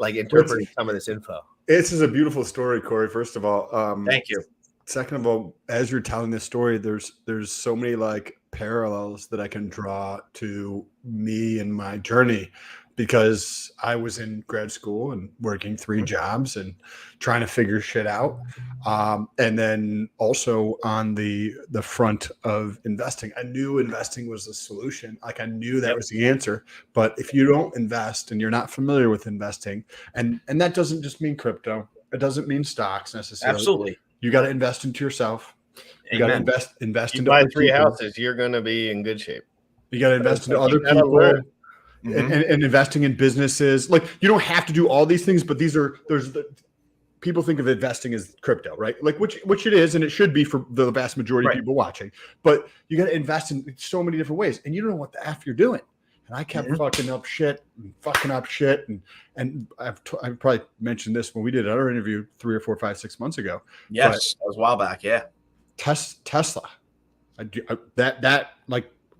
Interpreting some of this info. This is a beautiful story, Corey. First of all, thank you. Second of all, as you're telling this story, there's so many parallels that I can draw to me and my journey, because I was in grad school and working 3 jobs and trying to figure shit out. And then also on the front of investing, I knew investing was the solution. I knew that was the answer. But if you don't invest and you're not familiar with investing, and that doesn't just mean crypto, it doesn't mean stocks necessarily. Absolutely. You got to invest into yourself. You got to invest into buy 3 houses, you're going to be in good shape. You got to invest into other people. Mm-hmm. And investing in businesses. You don't have to do all these things, but people think of investing as crypto, right? Which it is, and it should be for the vast majority of people watching. But you got to invest in so many different ways, and you don't know what the F you're doing. And I kept fucking up shit, and I've probably mentioned this when we did our interview 3 or 4, 5, 6 months ago. Yes, that was a while back. Yeah, Tesla.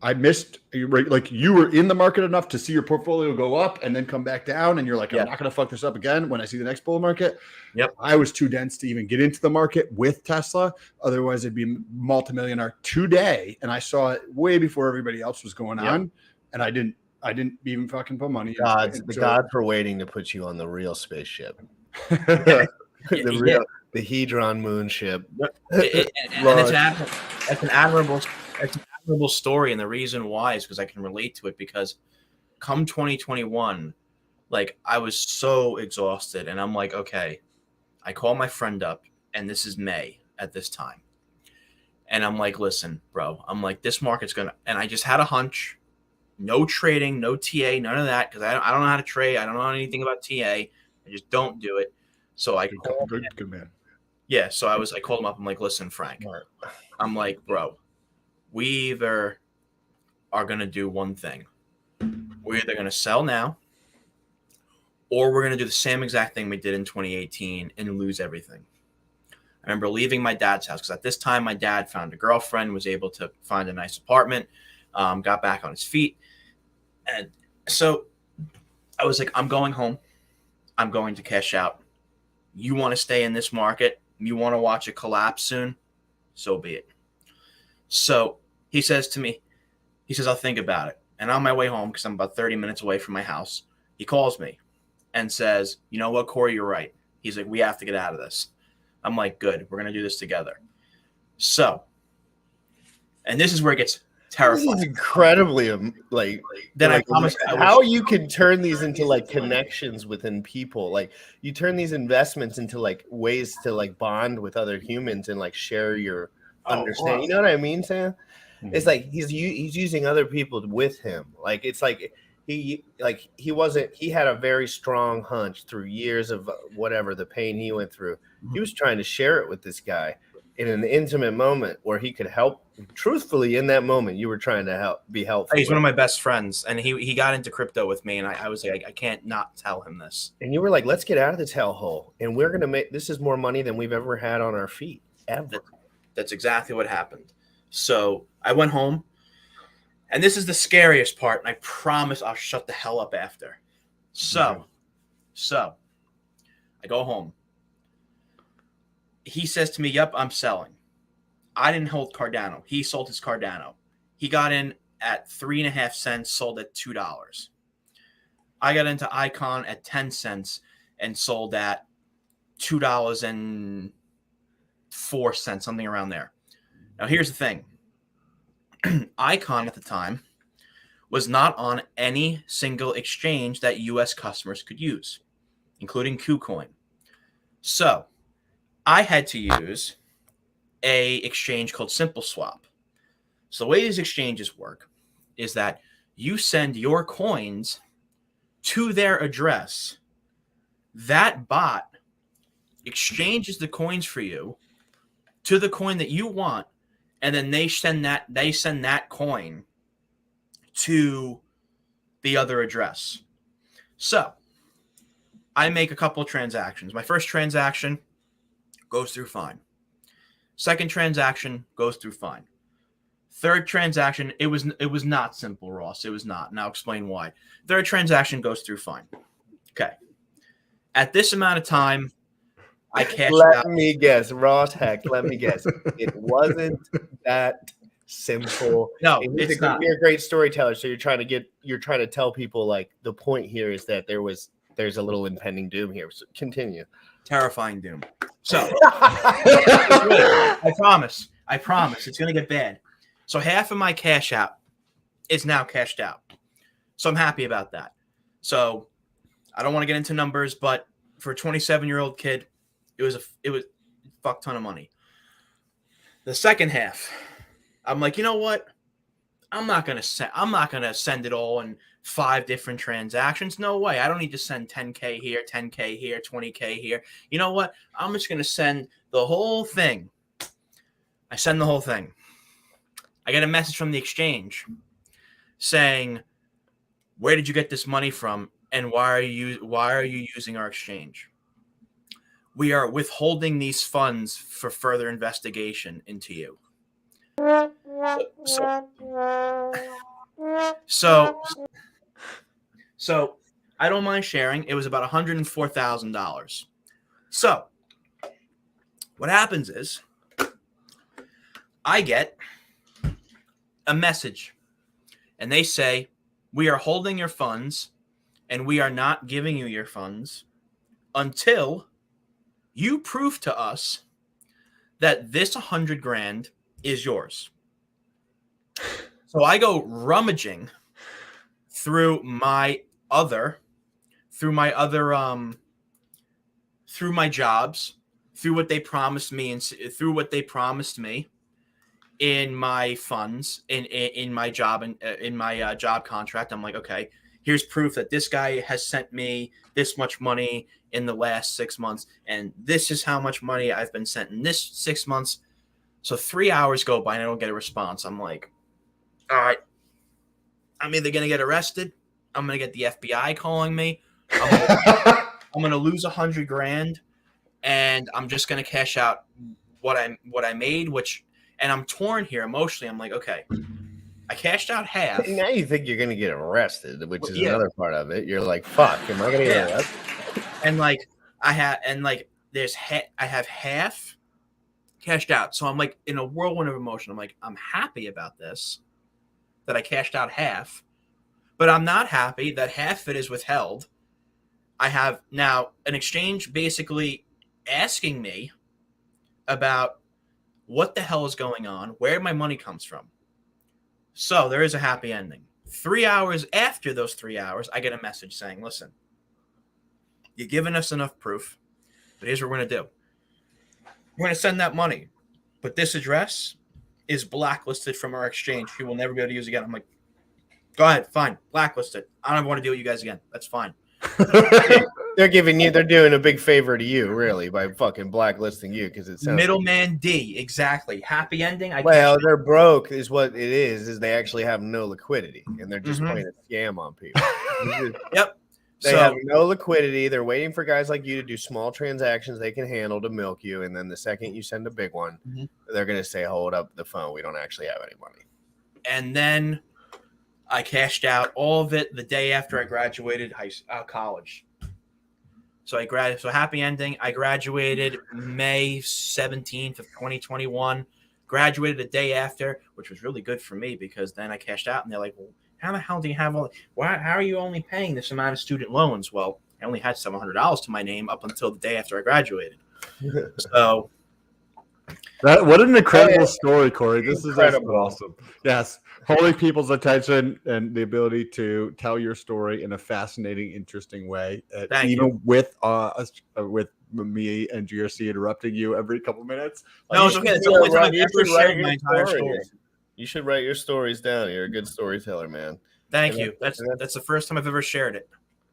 I missed, like you were in the market enough to see your portfolio go up and then come back down. And you're like, I'm not going to fuck this up again when I see the next bull market. Yep. I was too dense to even get into the market with Tesla. Otherwise it'd be multimillionaire today. And I saw it way before everybody else was going on. And I didn't even fucking put money the God for waiting to put you on the real spaceship. The Hedron moon ship. And it's an admirable story, and the reason why is because I can relate to it. Because come 2021, like I was so exhausted, and I'm like, okay, I call my friend up, and this is May at this time, and I'm like, listen, bro, I'm like, this market's gonna, and I just had a hunch, no trading, no TA, none of that, because I don't know how to trade, I don't know anything about TA, I just don't do it. So I called him. Good man. Yeah, so I called him up. I'm like, listen, Frank. I'm like, bro, we either are going to do one thing. We're either going to sell now, or we're going to do the same exact thing we did in 2018 and lose everything. I remember leaving my dad's house because at this time my dad found a girlfriend, was able to find a nice apartment, got back on his feet. And so I was like, I'm going home. I'm going to cash out. You want to stay in this market? You want to watch it collapse soon? So be it. So he says to me, he says, I'll think about it. And on my way home, because I'm about 30 minutes away from my house, he calls me and says, you know what, Corey, you're right. He's like, we have to get out of this. I'm like, good. We're going to do this together. So, and this is where it gets terrifying. This is incredibly then I promise how you can turn these into like connections within people. Like you turn these investments into like ways to like bond with other humans and like share your understanding. Wow. You know what I mean, Sam? Mm-hmm. It's like he's using other people with him. Like it's like he had a very strong hunch through years of whatever the pain he went through. Mm-hmm. He was trying to share it with this guy in an intimate moment where he could help. Truthfully, in that moment, you were trying to be helpful. He's one of my best friends, and he got into crypto with me, and I was like, I can't not tell him this. And you were like, let's get out of this hellhole, and we're gonna make this is more money than we've ever had on our feet ever. That's exactly what happened. So I went home, and this is the scariest part, and I promise I'll shut the hell up after. So I go home. He says to me, yep, I'm selling. I didn't hold Cardano. He sold his Cardano. He got in at 3.5 cents, sold at $2. I got into Icon at 10 cents and sold at $2.04, something around there. Now, here's the thing. Icon at the time was not on any single exchange that U.S. customers could use, including KuCoin. So I had to use a exchange called SimpleSwap. So the way these exchanges work is that you send your coins to their address. That bot exchanges the coins for you to the coin that you want, and then they send that coin to the other address. So I make a couple of transactions. My first transaction goes through fine. Second transaction goes through fine. Third transaction, it was not simple, Ross. It was not. And I'll explain why. Third transaction goes through fine. Okay. At this amount of time, I cashed out. Let me guess, Ross Heck. Let me guess. It wasn't that simple. No, it's not. You're a great storyteller, so you're trying to tell people like the point here is that there's a little impending doom here. So continue. Terrifying doom. So I promise it's going to get bad. So half of my cash out is now cashed out. So I'm happy about that. So I don't want to get into numbers, but for a 27-year-old kid, it was a fuck ton of money. The second half, I'm like, you know what? I'm not gonna send it all in 5 different transactions. No way. I don't need to send 10K here, 10K here, 20K here. You know what? I'm just gonna send the whole thing. I send the whole thing. I get a message from the exchange saying, "Where did you get this money from? And why are you using our exchange? We are withholding these funds for further investigation into you." So I don't mind sharing. It was about $104,000. So what happens is I get a message and they say, we are holding your funds and we are not giving you your funds until you prove to us that this 100 grand is yours. So I go rummaging through my jobs, through what they promised me, and through what they promised me in my funds, in my job, and in my job contract. I'm like, okay, here's proof that this guy has sent me this much money in the last 6 months, and this is how much money I've been sent in this 6 months. So 3 hours go by and I don't get a response. I'm like, all right, I'm either going to get arrested, I'm going to get the FBI calling me, I'm going to lose 100 grand, and I'm just going to cash out what I made, and I'm torn here emotionally. I'm like, okay, I cashed out half. Now you think you're going to get arrested, which is another part of it. You're like, fuck, am I going to get arrested? And like, I have half cashed out. So I'm like in a whirlwind of emotion. I'm like, I'm happy about this, that I cashed out half, but I'm not happy that half of it is withheld. I have now an exchange basically asking me about what the hell is going on, where my money comes from. So there is a happy ending. 3 hours after those 3 hours, I get a message saying, listen, you've given us enough proof, but here's what we're going to do. We're going to send that money, but this address is blacklisted from our exchange. We will never be able to use it again. I'm like, go ahead, fine, blacklisted. I don't want to deal with you guys again. That's fine. They're doing a big favor to you, really, by fucking blacklisting you, because it's middleman D, exactly. Happy ending. They're broke, is what it is they actually have no liquidity, and they're just playing a scam on people. Yep. They have no liquidity. They're waiting for guys like you to do small transactions they can handle to milk you, and then the second you send a big one, they're going to say, hold up the phone. We don't actually have any money. And then I cashed out all of it the day after I graduated college. So happy ending. I graduated May 17th of 2021. Graduated the day after, which was really good for me because then I cashed out and they're like, well, how the hell do you have all? How are you only paying this amount of student loans? Well, I only had $700 to my name up until the day after I graduated. So what an incredible story, Corey. This is awesome. Yes. Holding people's attention and the ability to tell your story in a fascinating, interesting way. Even with me and GRC interrupting you every couple minutes. No, it's okay. It's the only time I've ever shared my entire story. You should write your stories down. You're a good storyteller, man. Thank you. That's the first time I've ever shared it.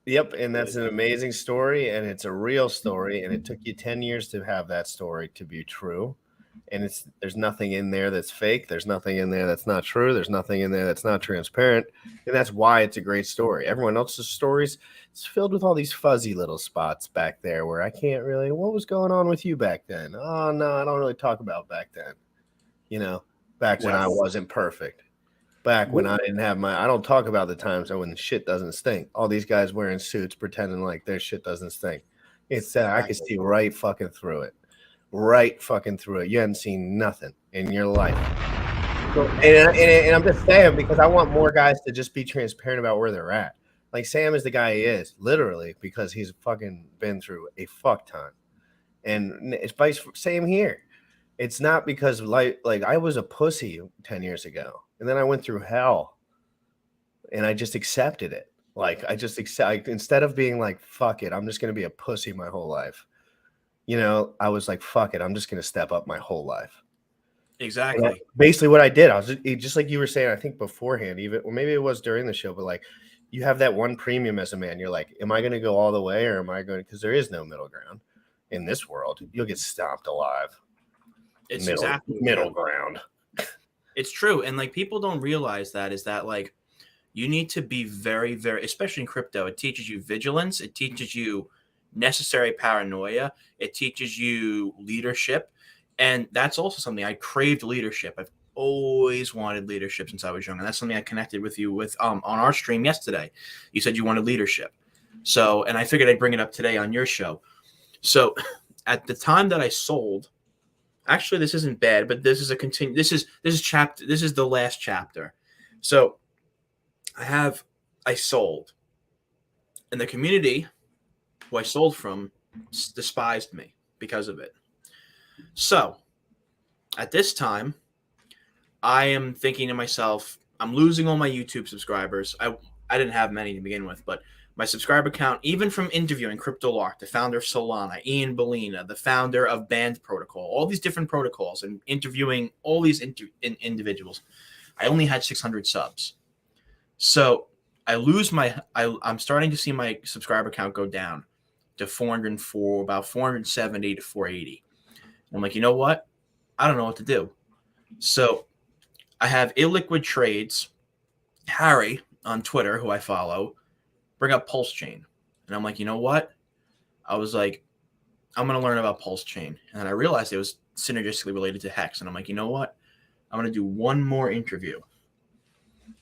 Yep, and that's an amazing story, and it's a real story, and it took you 10 years to have that story to be true. And there's nothing in there that's fake. There's nothing in there that's not true. There's nothing in there that's not transparent. And that's why it's a great story. Everyone else's stories, it's filled with all these fuzzy little spots back there where I can't really, what was going on with you back then? Oh, no, I don't really talk about back then. Back when I wasn't perfect. Back when I didn't have I don't talk about the times when shit doesn't stink. All these guys wearing suits pretending like their shit doesn't stink. It's I can see right fucking through it. Right fucking through it. You haven't seen nothing in your life. And I'm just saying because I want more guys to just be transparent about where they're at. Like Sam is the guy he is, literally, because he's fucking been through a fuck ton. And it's same here. It's not because like I was a pussy 10 years ago, and then I went through hell, and I just accepted it. Like I just instead of being like fuck it, I'm just gonna be a pussy my whole life. I was like, fuck it. I'm just going to step up my whole life. Exactly. Basically what I did, I was just like you were saying, I think beforehand, or maybe it was during the show, but like you have that one premium as a man. You're like, am I going to go all the way or am I going to, because there is no middle ground in this world. You'll get stomped alive. It's exactly middle ground. It's true. And like people don't realize that is that like you need to be very, very, especially in crypto, it teaches you vigilance. It teaches you necessary paranoia. It teaches you leadership. And that's also something I craved leadership. always wanted leadership since I was young, and that's something I connected with you with on our stream yesterday. You said you wanted leadership, so and I figured I'd bring it up today on your show. So at the time that I sold, actually this isn't bad, but this is a continue. This is the last chapter. So I sold, and the community who I sold from despised me because of it. So at this time, I am thinking to myself, I'm losing all my YouTube subscribers. I didn't have many to begin with, but my subscriber count, even from interviewing CryptoLark, the founder of Solana, Ian Bellina, the founder of Band Protocol, all these different protocols, and interviewing all these individuals, I only had 600 subs. So I'm starting to see my subscriber count go down to 404, about 470 to 480. I'm like, you know what? I don't know what to do. So I have illiquid trades. Harry on Twitter, who I follow, bring up Pulse Chain. And I'm like, you know what? I was like, I'm going to learn about Pulse Chain. And then I realized it was synergistically related to Hex. And I'm like, you know what? I'm going to do one more interview.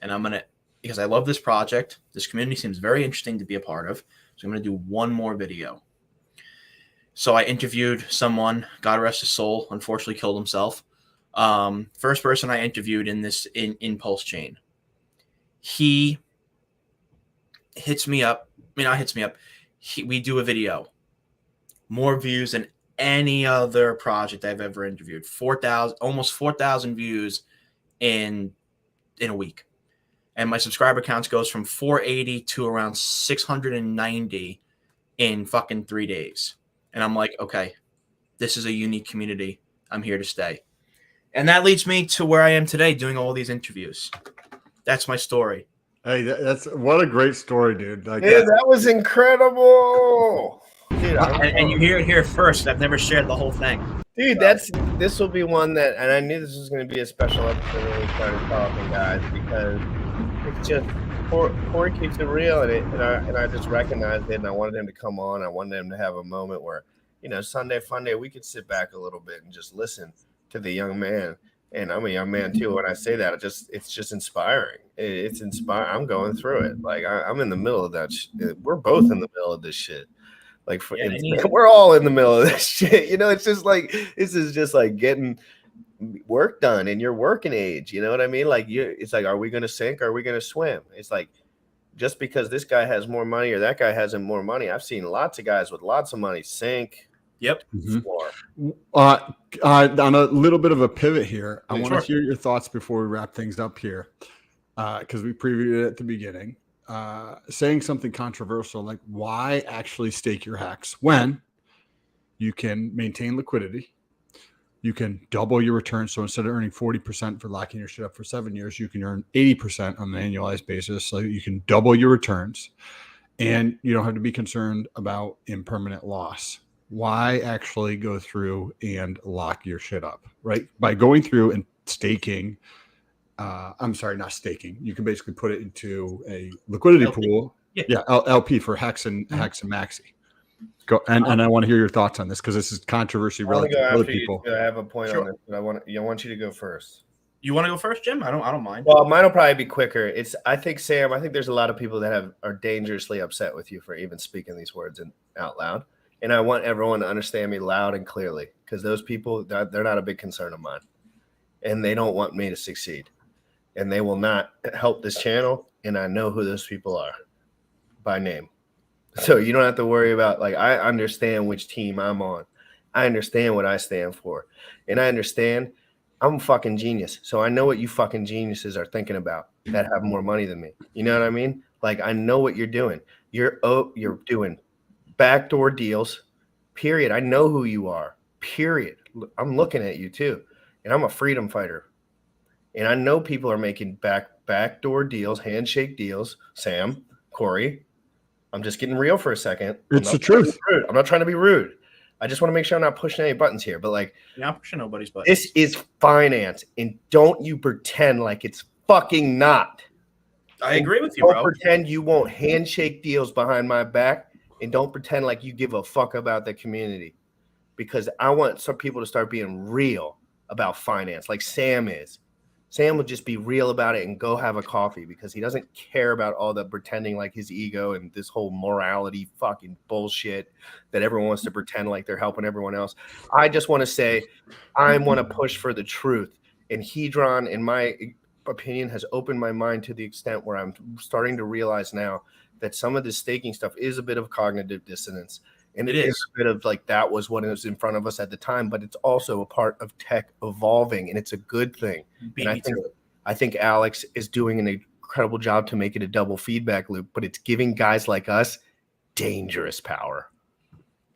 And I'm going to, because I love this project. This community seems very interesting to be a part of. So I'm going to do one more video. So I interviewed someone, God rest his soul, unfortunately killed himself. First person I interviewed in Pulse Chain. He hits me up. We do a video. More views than any other project I've ever interviewed. 4,000, almost 4,000 views in a week. And my subscriber counts goes from 480 to around 690 in fucking 3 days. And I'm like, okay, this is a unique community. I'm here to stay. And that leads me to where I am today, doing all these interviews. That's my story. Hey, that's what a great story, dude. Like, Yeah, that was incredible. Dude, And you hear it here first. I've never shared the whole thing. Dude, this will be one that, and I knew this was going to be a special episode when we started talking, guys, because it's just Corey keeps it real, and I just recognized it, and I wanted him to come on. I wanted him to have a moment where, Sunday Fun Day, we could sit back a little bit and just listen to the young man. And I'm a young man too. When I say that, it's just inspiring. It's inspiring. I'm going through it. Like I'm in the middle of that. We're both in the middle of this shit. Like we're all in the middle of this shit. It's just like this is just like getting work done in your working age. You know what I mean? Like it's like, are we going to sink? Or are we going to swim? It's like just because this guy has more money or that guy has more money. I've seen lots of guys with lots of money sink. Yep. On a little bit of a pivot here, I want to hear your thoughts before we wrap things up here, because we previewed it at the beginning. Saying something controversial like why actually stake your Hex when you can maintain liquidity, you can double your return. So instead of earning 40% for locking your shit up for 7 years, you can earn 80% on an annualized basis. So you can double your returns, and you don't have to be concerned about impermanent loss. Why actually go through and lock your shit up, right? By going through and staking, not staking. You can basically put it into a liquidity pool. Yeah, LP for Hex and Maxi. Go and I want to hear your thoughts on this because this is controversy relative to other people. I have a point on this, but I want you to go first. You want to go first, Jim? I don't mind. Well, mine will probably be quicker. I think there's a lot of people that are dangerously upset with you for even speaking these words out loud. And I want everyone to understand me loud and clearly, because those people, they're not a big concern of mine. And they don't want me to succeed. And they will not help this channel. And I know who those people are by name. So you don't have to worry about, I understand which team I'm on. I understand what I stand for. And I understand I'm a fucking genius. So I know what you fucking geniuses are thinking about that have more money than me. You know what I mean? I know what you're doing. You're doing backdoor deals, period. I know who you are, period. I'm looking at you too. And I'm a freedom fighter. And I know people are making backdoor deals, handshake deals. Sam, Corey, I'm just getting real for a second. It's the truth. I'm not trying to be rude. I just want to make sure I'm not pushing any buttons here. But you're not pushing nobody's buttons. This is finance. And don't you pretend like it's fucking not. I agree with you, don't bro. Pretend you won't handshake deals behind my back. And don't pretend like you give a fuck about the community, because I want some people to start being real about finance, like Sam is. Sam would just be real about it and go have a coffee because he doesn't care about all the pretending like his ego and this whole morality fucking bullshit that everyone wants to pretend like they're helping everyone else. I just want to say I want to push for the truth. And Hedron, in my opinion, has opened my mind to the extent where I'm starting to realize now that some of this staking stuff is a bit of cognitive dissonance. And it is a bit of like that was what was in front of us at the time, but it's also a part of tech evolving, and it's a good thing. And I think Alex is doing an incredible job to make it a double feedback loop, but it's giving guys like us dangerous power.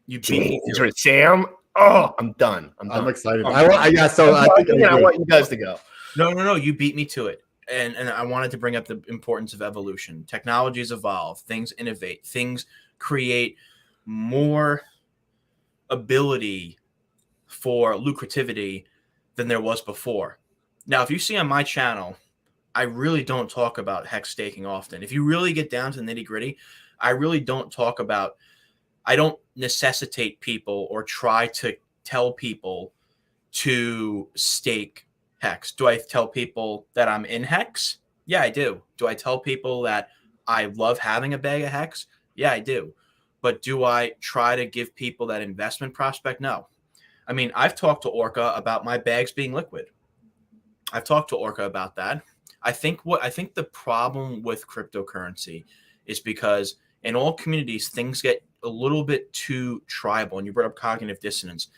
You dangerous, Sam. Oh, I'm done. I'm excited. I want you guys to go. No. You beat me to it. And I wanted to bring up the importance of evolution. Technologies evolve, things innovate, things create more ability for lucrativity than there was before. Now, if you see on my channel, I really don't talk about hex staking often. If you really get down to the nitty gritty, I really don't talk about, I don't necessitate people or try to tell people to stake hex. Do I tell people that I'm in hex? Yeah, I do. Do I tell people that I love having a bag of hex? Yeah, I do. But do I try to give people that investment prospect? No. I mean, I've talked to Orca about my bags being liquid. I've talked to Orca about that. I think the problem with cryptocurrency is because in all communities, things get a little bit too tribal. And you brought up cognitive dissonance.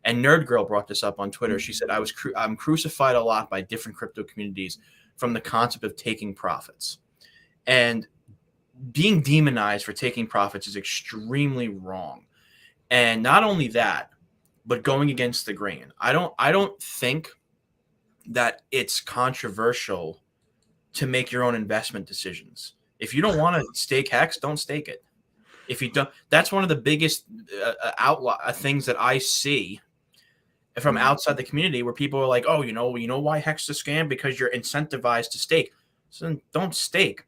And Nerd Girl brought this up on Twitter. She said, I'm crucified a lot by different crypto communities from the concept of taking profits. And being demonized for taking profits is extremely wrong. And not only that, but going against the grain. I don't think that it's controversial to make your own investment decisions. If you don't want to stake hex, don't stake it. If you don't, that's one of the biggest things that I see from outside the community where people are like, oh, you know why hex is a scam? Because you're incentivized to stake. So then don't stake.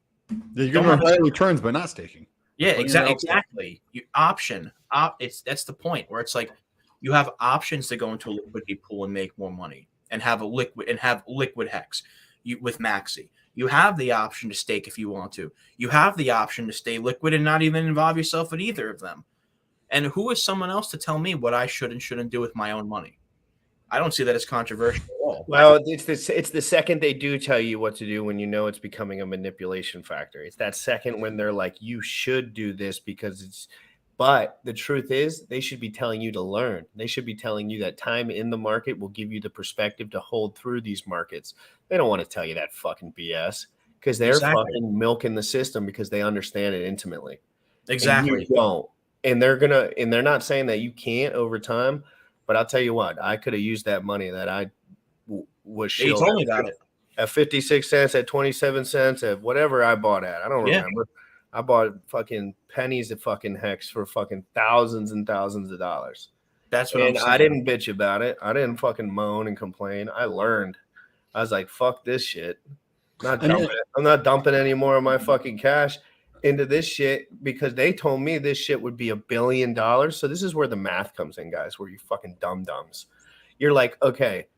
You're going to have returns by not staking. Yeah, exactly. You that's the point where it's like you have options to go into a liquidity pool and make more money and have liquid hex with Maxi. You have the option to stake if you want to. You have the option to stay liquid and not even involve yourself in either of them. And who is someone else to tell me what I should and shouldn't do with my own money? I don't see that as controversial at all. Well, it's the second they do tell you what to do when you know it's becoming a manipulation factor. It's that second when they're like, you should do this because it's – but the truth is they should be telling you to learn. They should be telling you that time in the market will give you the perspective to hold through these markets. They don't want to tell you that fucking BS because they're fucking milking the system because they understand it intimately. Exactly. And you don't. And they're not saying that you can't over time. But I'll tell you what, I could have used that money that I was shilled at 56 cents, at 27 cents, at whatever I bought at. I don't remember. I bought fucking pennies of fucking hex for fucking thousands and thousands of dollars. That's what I'm saying. I didn't bitch about it. I didn't fucking moan and complain. I learned. I was like, fuck this shit. I'm not dumping any more of my fucking cash into this shit because they told me this shit would be $1 billion. So this is where the math comes in, guys, where you fucking dum-dums. You're like, okay,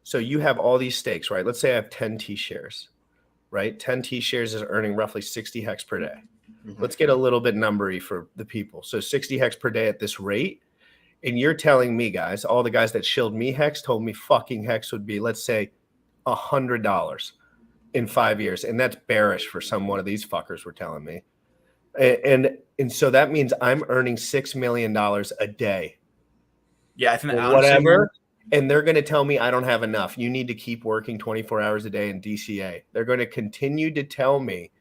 so you have all these stakes, right? Let's say I have 10 T shares, right? 10 T shares is earning roughly 60 hex per day. Mm-hmm. Let's get a little bit numbery for the people. So 60 hex per day at this rate. And you're telling me, guys, all the guys that shilled me hex told me fucking hex would be, let's say, $100 in 5 years. And that's bearish for some one of these fuckers were telling me. And so that means I'm earning $6 million a day. Yeah, I think whatever. And they're going to tell me I don't have enough. You need to keep working 24 hours a day in DCA. They're going to continue to tell me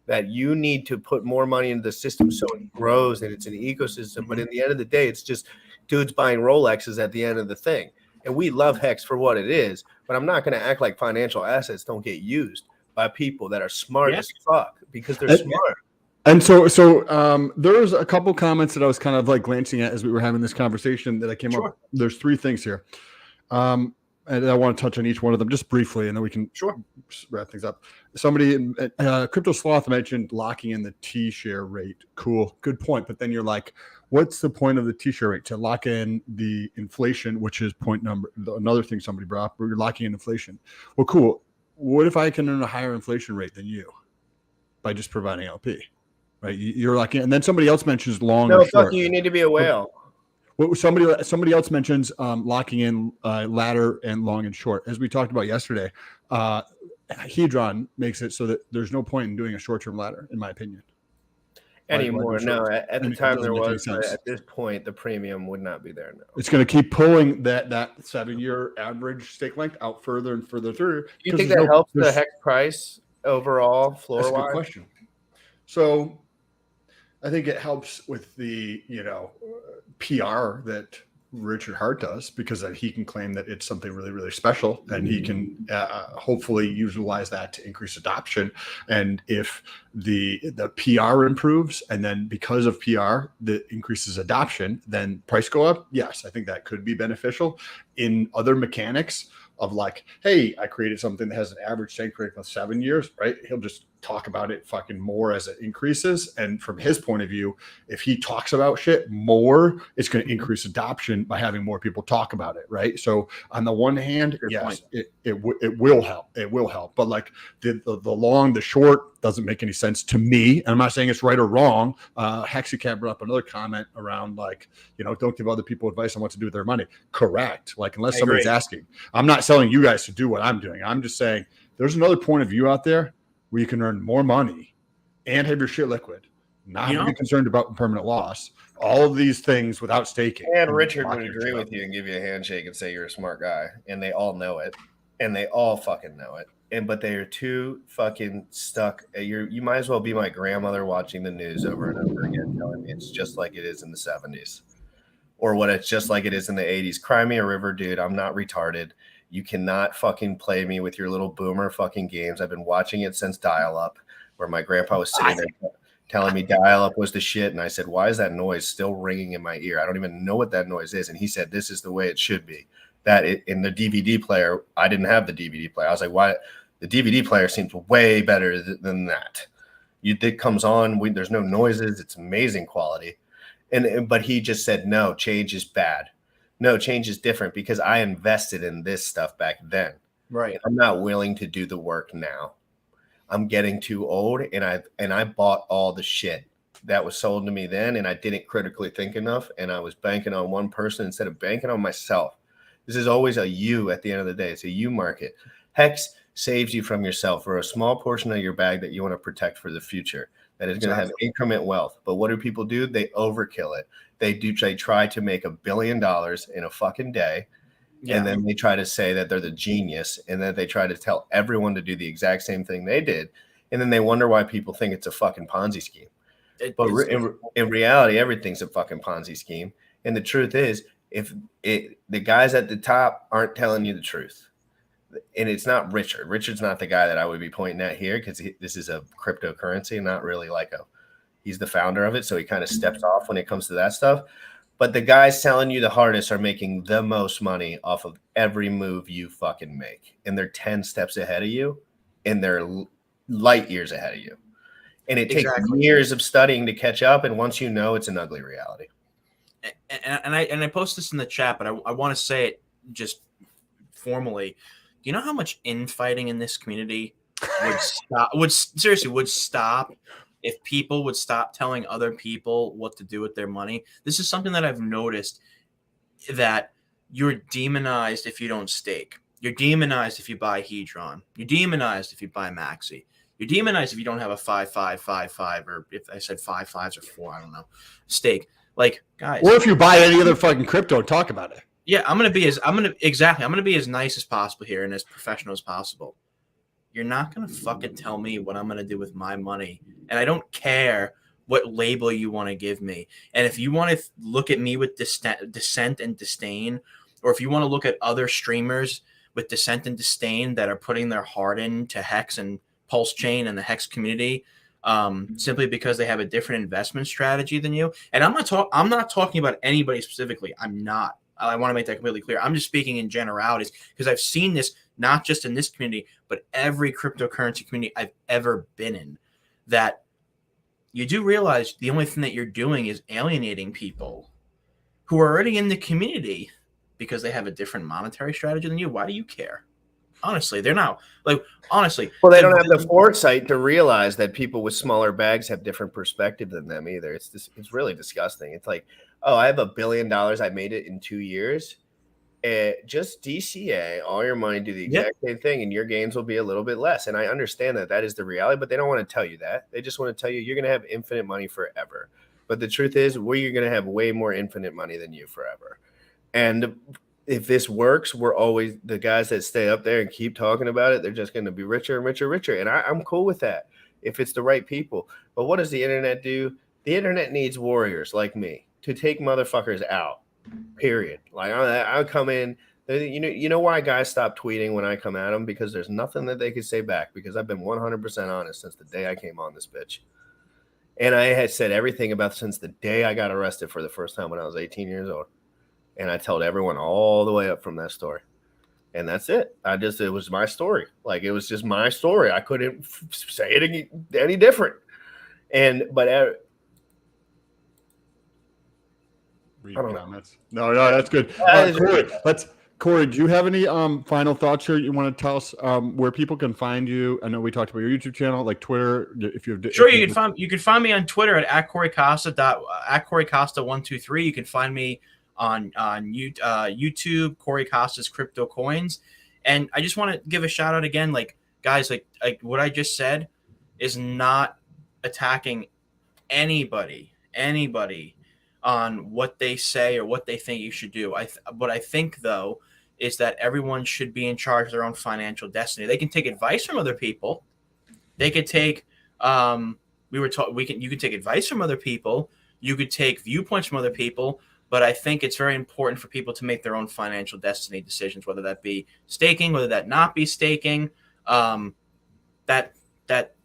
that you need to put more money into the system so it grows and it's an ecosystem. But in the end of the day, it's just dudes buying Rolexes at the end of the thing. And we love hex for what it is, but I'm not going to act like financial assets don't get used by people that are smart as fuck because they're smart. And so there was a couple comments that I was kind of like glancing at as we were having this conversation that I came up. There's three things here. And I want to touch on each one of them just briefly, and then we can wrap things up. Somebody, Crypto Sloth mentioned locking in the T-share rate. Cool. Good point. But then you're like, what's the point of the T-share rate? To lock in the inflation, which is another thing somebody brought up, where you're locking in inflation. Well, cool. what if I can earn a higher inflation rate than you by just providing LP? Right? You're like, and then somebody else mentions long No, or fuck short. you. You need to be a whale. Somebody else mentions locking in ladder and long and short. As we talked about yesterday, Hedron makes it so that there's no point in doing a short-term ladder, in my opinion. Anymore. No, at the And it time doesn't there make any was, but sense. at this point, the premium would not be there now. It's going to keep pulling that 7-year average stake length out further and further through. Do you think that helps the hex price overall, floor That's a good wise? question. So I think it helps with the PR that Richard Hart does, because he can claim that it's something really, really special, and he can hopefully utilize that to increase adoption. And if the PR improves, and then because of PR that increases adoption, then price go up. Yes, I think that could be beneficial. In other mechanics of like, hey, I created something that has an average stake rate of 7 years, right? He'll just talk about it fucking more as it increases. And from his point of view, if he talks about shit more, it's going to increase adoption by having more people talk about it, right? So on the one hand, yes, it will help. It will help. But like the long, the short doesn't make any sense to me. And I'm not saying it's right or wrong. Hexicab brought up another comment around like, don't give other people advice on what to do with their money. Correct. Like unless somebody's asking. I'm not telling you guys to do what I'm doing. I'm just saying there's another point of view out there where you can earn more money and have your shit liquid, not be concerned about permanent loss. All of these things without staking. And Richard would agree with you and give you a handshake and say you're a smart guy, and they all know it, and they all fucking know it. But they are too fucking stuck. You might as well be my grandmother watching the news over and over again, telling me it's just like it is in the 70s, or what it's just like it is in the 80s. Cry me a river, dude. I'm not retarded. You cannot fucking play me with your little boomer fucking games. I've been watching it since dial-up, where my grandpa was sitting there telling me dial-up was the shit. And I said, why is that noise still ringing in my ear? I don't even know what that noise is. And he said, this is the way it should be. In the DVD player, I didn't have the DVD player. I was like, why? The DVD player seems way better than that. It comes on. There's no noises. It's amazing quality. But he just said, no, change is bad. No, change is different because I invested in this stuff back then. Right. And I'm not willing to do the work now. I'm getting too old, and I bought all the shit that was sold to me then, and I didn't critically think enough, and I was banking on one person instead of banking on myself. This is always a you at the end of the day. It's a you market. Hex saves you from yourself for a small portion of your bag that you want to protect for the future. That is going to have increment wealth. But what do people do? They overkill it. They try to make $1 billion in a fucking day. Yeah. And then they try to say that they're the genius, and then they try to tell everyone to do the exact same thing they did. And then they wonder why people think it's a fucking Ponzi scheme. But in reality, everything's a fucking Ponzi scheme. And the truth is, the guys at the top aren't telling you the truth. And it's not Richard. Richard's not the guy that I would be pointing at here, because this is a cryptocurrency, not really he's the founder of it. So he kind of steps off when it comes to that stuff. But the guys selling you the hardest are making the most money off of every move you fucking make. And they're 10 steps ahead of you, and they're light years ahead of you. And it takes years of studying to catch up. And once you know, it's an ugly reality. And I post this in the chat, but I want to say it just formally. Do you know how much infighting in this community would stop if people would stop telling other people what to do with their money? This is something that I've noticed, that you're demonized if you don't stake. You're demonized if you buy Hedron. You're demonized if you buy Maxi. You're demonized if you don't have a 5-5-5-5, or if I said 5 5s or 4, I don't know, stake. Like, guys. Or if you buy any other fucking crypto, talk about it. Yeah, I'm gonna be as nice as possible here and as professional as possible. You're not gonna fucking tell me what I'm gonna do with my money, and I don't care what label you want to give me. And if you want to look at me with dissent and disdain, or if you want to look at other streamers with dissent and disdain that are putting their heart into Hex and Pulse Chain and the Hex community, simply because they have a different investment strategy than you, and I'm not talking about anybody specifically. I'm not. I want to make that completely clear. I'm just speaking in generalities, because I've seen this not just in this community, but every cryptocurrency community I've ever been in, that you do realize the only thing that you're doing is alienating people who are already in the community because they have a different monetary strategy than you. Why do you care? Honestly, they're not like honestly. Well, they don't have the foresight to realize that people with smaller bags have different perspective than them either. It's really disgusting. It's like, oh, I have $1 billion. I made it in 2 years. Just DCA all your money, do the exact same thing, and your gains will be a little bit less. And I understand that is the reality, but they don't want to tell you that. They just want to tell you you're going to have infinite money forever. But the truth is, we're going to have way more infinite money than you forever. And if this works, we're always the guys that stay up there and keep talking about it. They're just going to be richer and richer, richer. And I'm cool with that if it's the right people. But what does the internet do? The internet needs warriors like me to take motherfuckers out. Period. Like I come in, you know why guys stop tweeting when I come at them? Because there's nothing that they could say back. Because I've been 100% honest since the day I came on this bitch, and I had said everything about since the day I got arrested for the first time when I was 18 years old, and I told everyone all the way up from that story, and that's it. It was my story. Like it was just my story. I couldn't say it any different. But. Comments. No, that's good. Corey, do you have any final thoughts here you want to tell us where people can find you? I know we talked about your YouTube channel, like Twitter. If you sure, you can find me on Twitter at Corey Costa at Corey Costa 123. You can find me on YouTube, Corey Costa's Crypto Coins. And I just want to give a shout out again, like guys, like what I just said is not attacking anybody on what they say or what they think you should do. What I think though is that everyone should be in charge of their own financial destiny. They can take advice from other people. They could take you can take advice from other people. You could take viewpoints from other people. But I think it's very important for people to make their own financial destiny decisions, whether that be staking, whether that not be staking, that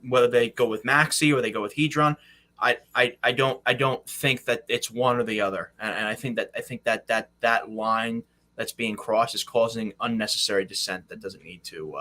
whether they go with Maxi or they go with Hedron. I don't think that it's one or the other, and I think that line that's being crossed is causing unnecessary dissent that doesn't need to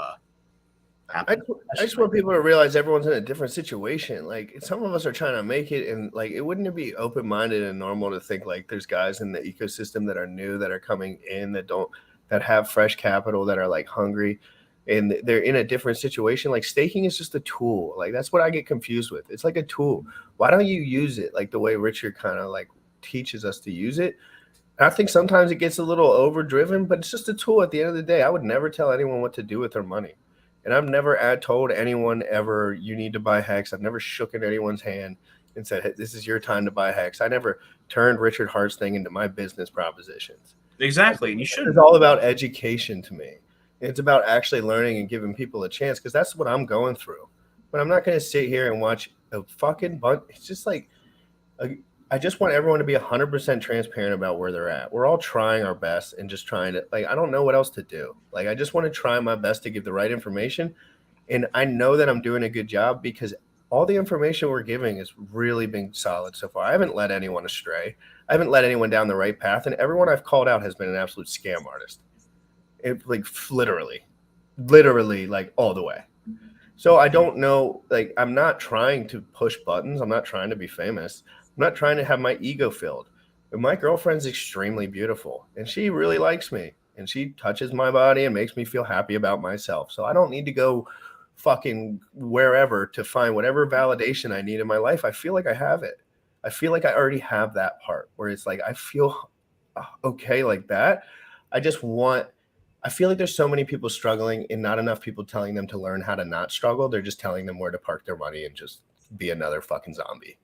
happen. I just want people to realize everyone's in a different situation. Like some of us are trying to make it, and like it wouldn't it be open-minded and normal to think like there's guys in the ecosystem that are new, that are coming in, that have fresh capital, that are like hungry, and they're in a different situation. Like staking is just a tool. Like that's what I get confused with. It's like a tool. Why don't you use it like the way Richard kind of like teaches us to use it? And I think sometimes it gets a little overdriven, but it's just a tool at the end of the day. I would never tell anyone what to do with their money. And I've never told anyone ever, you need to buy Hex. I've never shook in anyone's hand and said, hey, this is your time to buy Hex. I never turned Richard Hart's thing into my business propositions. Exactly. And you should. It's all about education to me. It's about actually learning and giving people a chance, because that's what I'm going through. But I'm not going to sit here and watch a fucking bunch. It's just like, I just want everyone to be 100% transparent about where they're at. We're all trying our best and just trying to, like, I don't know what else to do. Like, I just want to try my best to give the right information. And I know that I'm doing a good job because all the information we're giving has really been solid so far. I haven't led anyone astray. I haven't led anyone down the right path. And everyone I've called out has been an absolute scam artist. Like literally like all the way. So I don't know, like, I'm not trying to push buttons. I'm not trying to be famous. I'm not trying to have my ego filled. But my girlfriend's extremely beautiful and she really likes me and she touches my body and makes me feel happy about myself. So I don't need to go fucking wherever to find whatever validation I need in my life. I feel like I have it. I feel like I already have that part where it's like, I feel okay like that. I feel like there's so many people struggling and not enough people telling them to learn how to not struggle. They're just telling them where to park their money and just be another fucking zombie.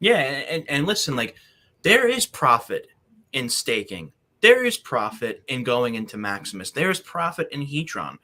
Yeah, and listen, like there is profit in staking. There is profit in going into Maximus. There is profit in Hedron.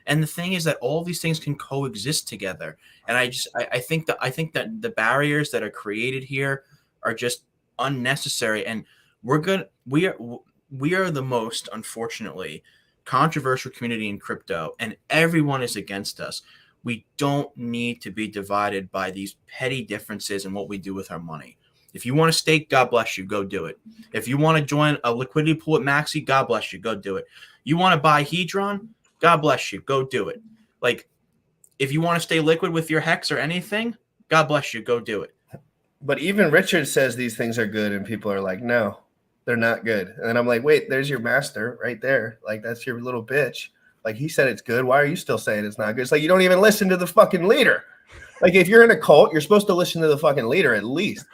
And the thing is that all these things can coexist together. And I think that the barriers that are created here are just unnecessary. And we are the most, unfortunately, controversial community in crypto, and everyone is against us. We don't need to be divided by these petty differences in what we do with our money. If you want to stake, God bless you, go do it. If you want to join a liquidity pool at Maxi, God bless you, go do it. You want to buy Hedron, God bless you, go do it. Like, if you want to stay liquid with your Hex or anything, God bless you, go do it. But even Richard says these things are good, and people are like, no, they're not good. And then I'm like, wait, there's your master right there. Like, that's your little bitch. Like he said it's good. Why are you still saying it's not good? It's like you don't even listen to the fucking leader. Like if you're in a cult, you're supposed to listen to the fucking leader at least.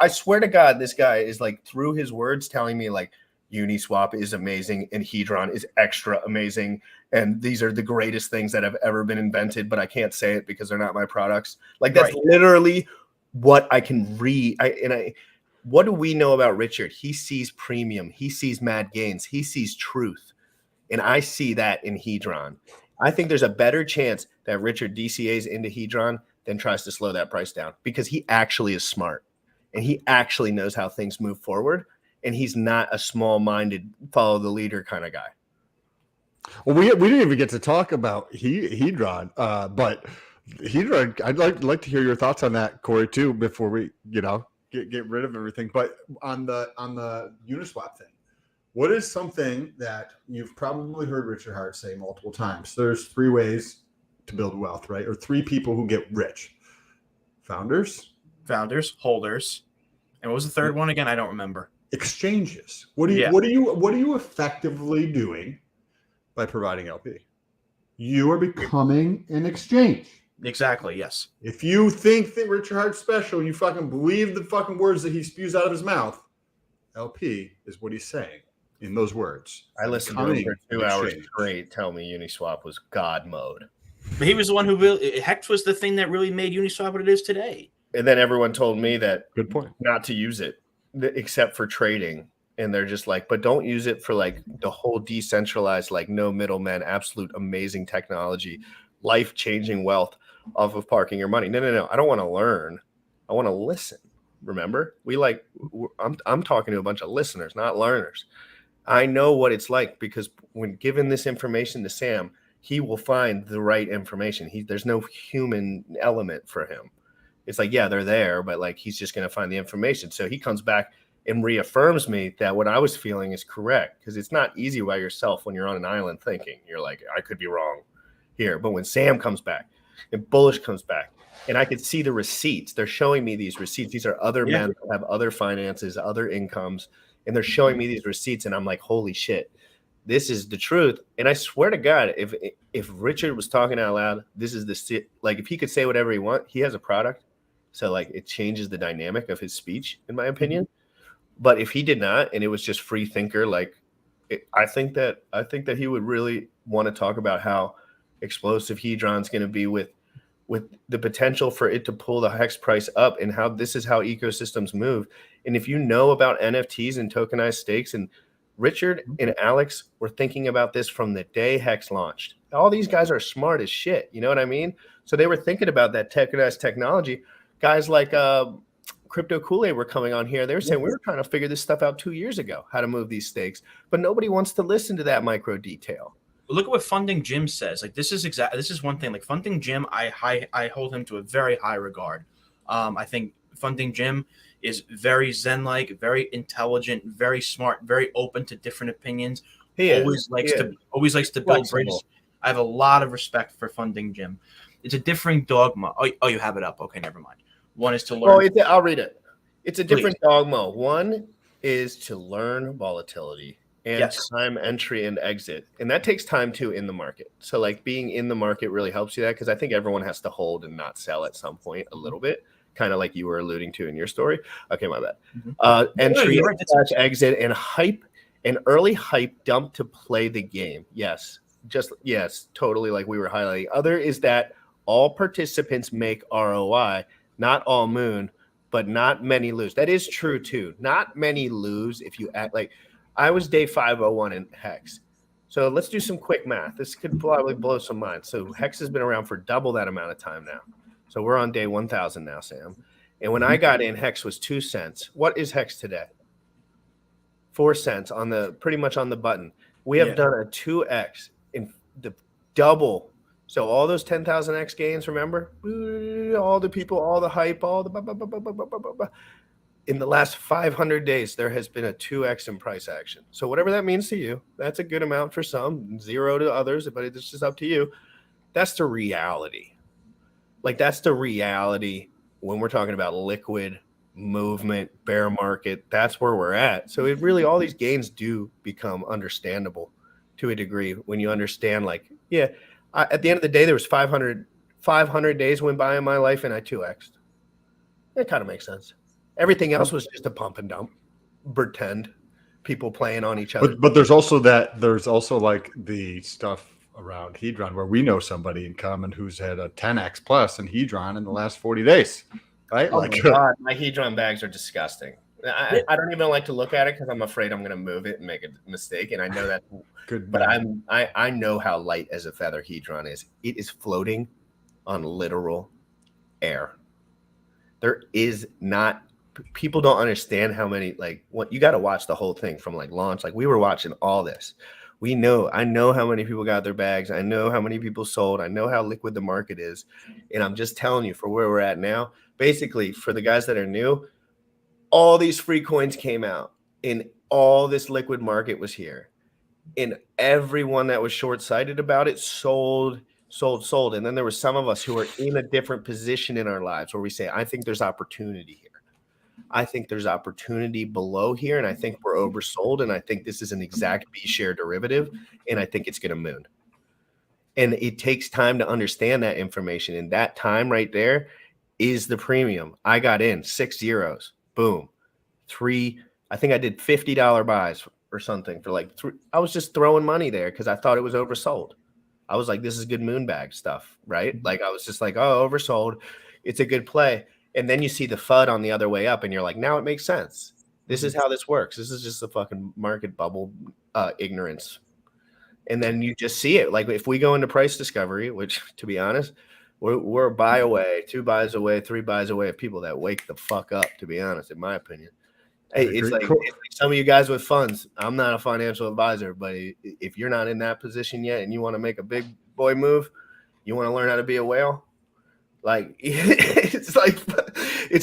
I swear to God, this guy is like through his words telling me like Uniswap is amazing and Hedron is extra amazing. And these are the greatest things that have ever been invented, but I can't say it because they're not my products. Like that's literally what I can read. What do we know about Richard? He sees premium. He sees mad gains. He sees truth. And I see that in Hedron. I think there's a better chance that Richard DCA's into Hedron than tries to slow that price down because he actually is smart and he actually knows how things move forward. And he's not a small-minded, follow the leader kind of guy. Well, we didn't even get to talk about Hedron, but Hedron, I'd like to hear your thoughts on that, Corey, too, before we get rid of everything. But on the Uniswap thing, what is something that you've probably heard Richard Hart say multiple times? There's 3 ways to build wealth, right? Or 3 people who get rich: founders, holders, and what was the third one again? I don't remember. Exchanges. What are you effectively doing by providing LP? You are becoming an exchange. Exactly. Yes. If you think that Richard Hart's special, you fucking believe the fucking words that he spews out of his mouth, LP is what he's saying in those words. I listened to him for 2 hours straight tell me Uniswap was God mode. But he was the one who really, Hex was the thing that really made Uniswap what it is today. And then everyone told me that good point not to use it except for trading. And they're just like, but don't use it for like the whole decentralized, like no middlemen, absolute amazing technology, life-changing wealth off of parking your money. No. I don't want to learn. I want to listen. Remember, I'm talking to a bunch of listeners, not learners. I know what it's like because when given this information to Sam, he will find the right information. There's no human element for him. It's like, yeah, they're there, but like he's just going to find the information. So he comes back and reaffirms me that what I was feeling is correct because it's not easy by yourself when you're on an island thinking. You're like, I could be wrong here. But when Sam comes back and Bullish comes back and I could see the receipts, they're showing me these receipts. These are other men that have other finances, other incomes, and they're showing me these receipts. And I'm like, holy shit, this is the truth. And I swear to God, if Richard was talking out loud, this is like if he could say whatever he wants, he has a product. So like it changes the dynamic of his speech, in my opinion. But if he did not, and it was just free thinker, I think that he would really want to talk about how explosive Hedron's going to be with the potential for it to pull the Hex price up and how this is how ecosystems move. And if you know about NFTs and tokenized stakes, and Richard and Alex were thinking about this from the day Hex launched. All these guys are smart as shit. You know what I mean? So they were thinking about that tokenized technology. Guys like Crypto Kool-Aid were coming on here. They were saying we were trying to figure this stuff out 2 years ago, how to move these stakes, but nobody wants to listen to that micro detail. Look at what Funding Jim says. Like this is one thing. Like Funding Jim, I hold him to a very high regard. I think Funding Jim is very zen-like, very intelligent, very smart, very open to different opinions. Always likes to build bridges. I have a lot of respect for Funding Jim. It's a differing dogma. Oh, you have it up. Okay, never mind. One is to learn. Oh, I'll read it. It's a different dogma. One is to learn volatility and time entry and exit. And that takes time too in the market. So like being in the market really helps you that because I think everyone has to hold and not sell at some point a little bit, kind of like you were alluding to in your story. Okay, my bad. Entry, exit, and hype, and early hype dump to play the game. Yes, totally like we were highlighting. Other is that all participants make ROI, not all moon, but not many lose. That is true too. Not many lose if you act like I was day 501 in Hex. So let's do some quick math. This could probably blow some minds. So Hex has been around for double that amount of time now. So we're on day 1000 now, Sam. And when I got in, Hex was 2 cents. What is Hex today? 4 cents pretty much on the button. We have done a 2x in the double. So all those 10,000x gains, remember? All the people, all the hype, all the in the last 500 days, there has been a 2x in price action. So whatever that means to you, that's a good amount for some, 0 to others, but it's just up to you. That's the reality. Like that's the reality when we're talking about liquid movement, bear market. That's where we're at. So it really, all these gains do become understandable to a degree when you understand, like, yeah, at the end of the day, there was 500 days went by in my life and I 2x'd. It kind of makes sense. Everything else was just a pump and dump, pretend, people playing on each other. But there's also like the stuff around Hedron where we know somebody in common who's had a 10x plus in Hedron in the last 40 days, right? Oh like, my God, my Hedron bags are disgusting. I don't even like to look at it because I'm afraid I'm going to move it and make a mistake, and I know that. good, But man. I know how light as a feather Hedron is. It is floating on literal air. There is not. People don't understand how many, like, what you got to watch the whole thing from like launch. Like, we were watching all this. I know how many people got their bags. I know how many people sold. I know how liquid the market is. And I'm just telling you, for where we're at now, basically for the guys that are new, all these free coins came out and all this liquid market was here. And everyone that was short-sighted about it sold. And then there were some of us who are in a different position in our lives where we say, I think there's opportunity here. I think there's opportunity below here, and I think we're oversold, and I think this is an exact B-share derivative, and I think it's going to moon. And it takes time to understand that information, and that time right there is the premium. I got in 6 zeros, boom, 3. I think I did $50 buys or something for like 3. I was just throwing money there because I thought it was oversold. I was like, this is good moon bag stuff, right? Like, I was just like, oh, oversold. It's a good play. And then you see the FUD on the other way up, and you're like, now it makes sense. This is how this works. This is just a fucking market bubble ignorance. And then you just see it. Like, if we go into price discovery, which, to be honest, we're a buy away, 2 buys away, 3 buys away of people that wake the fuck up, to be honest, in my opinion. Hey, it's like some of you guys with funds. I'm not a financial advisor, but if you're not in that position yet and you want to make a big boy move, you want to learn how to be a whale, like, it's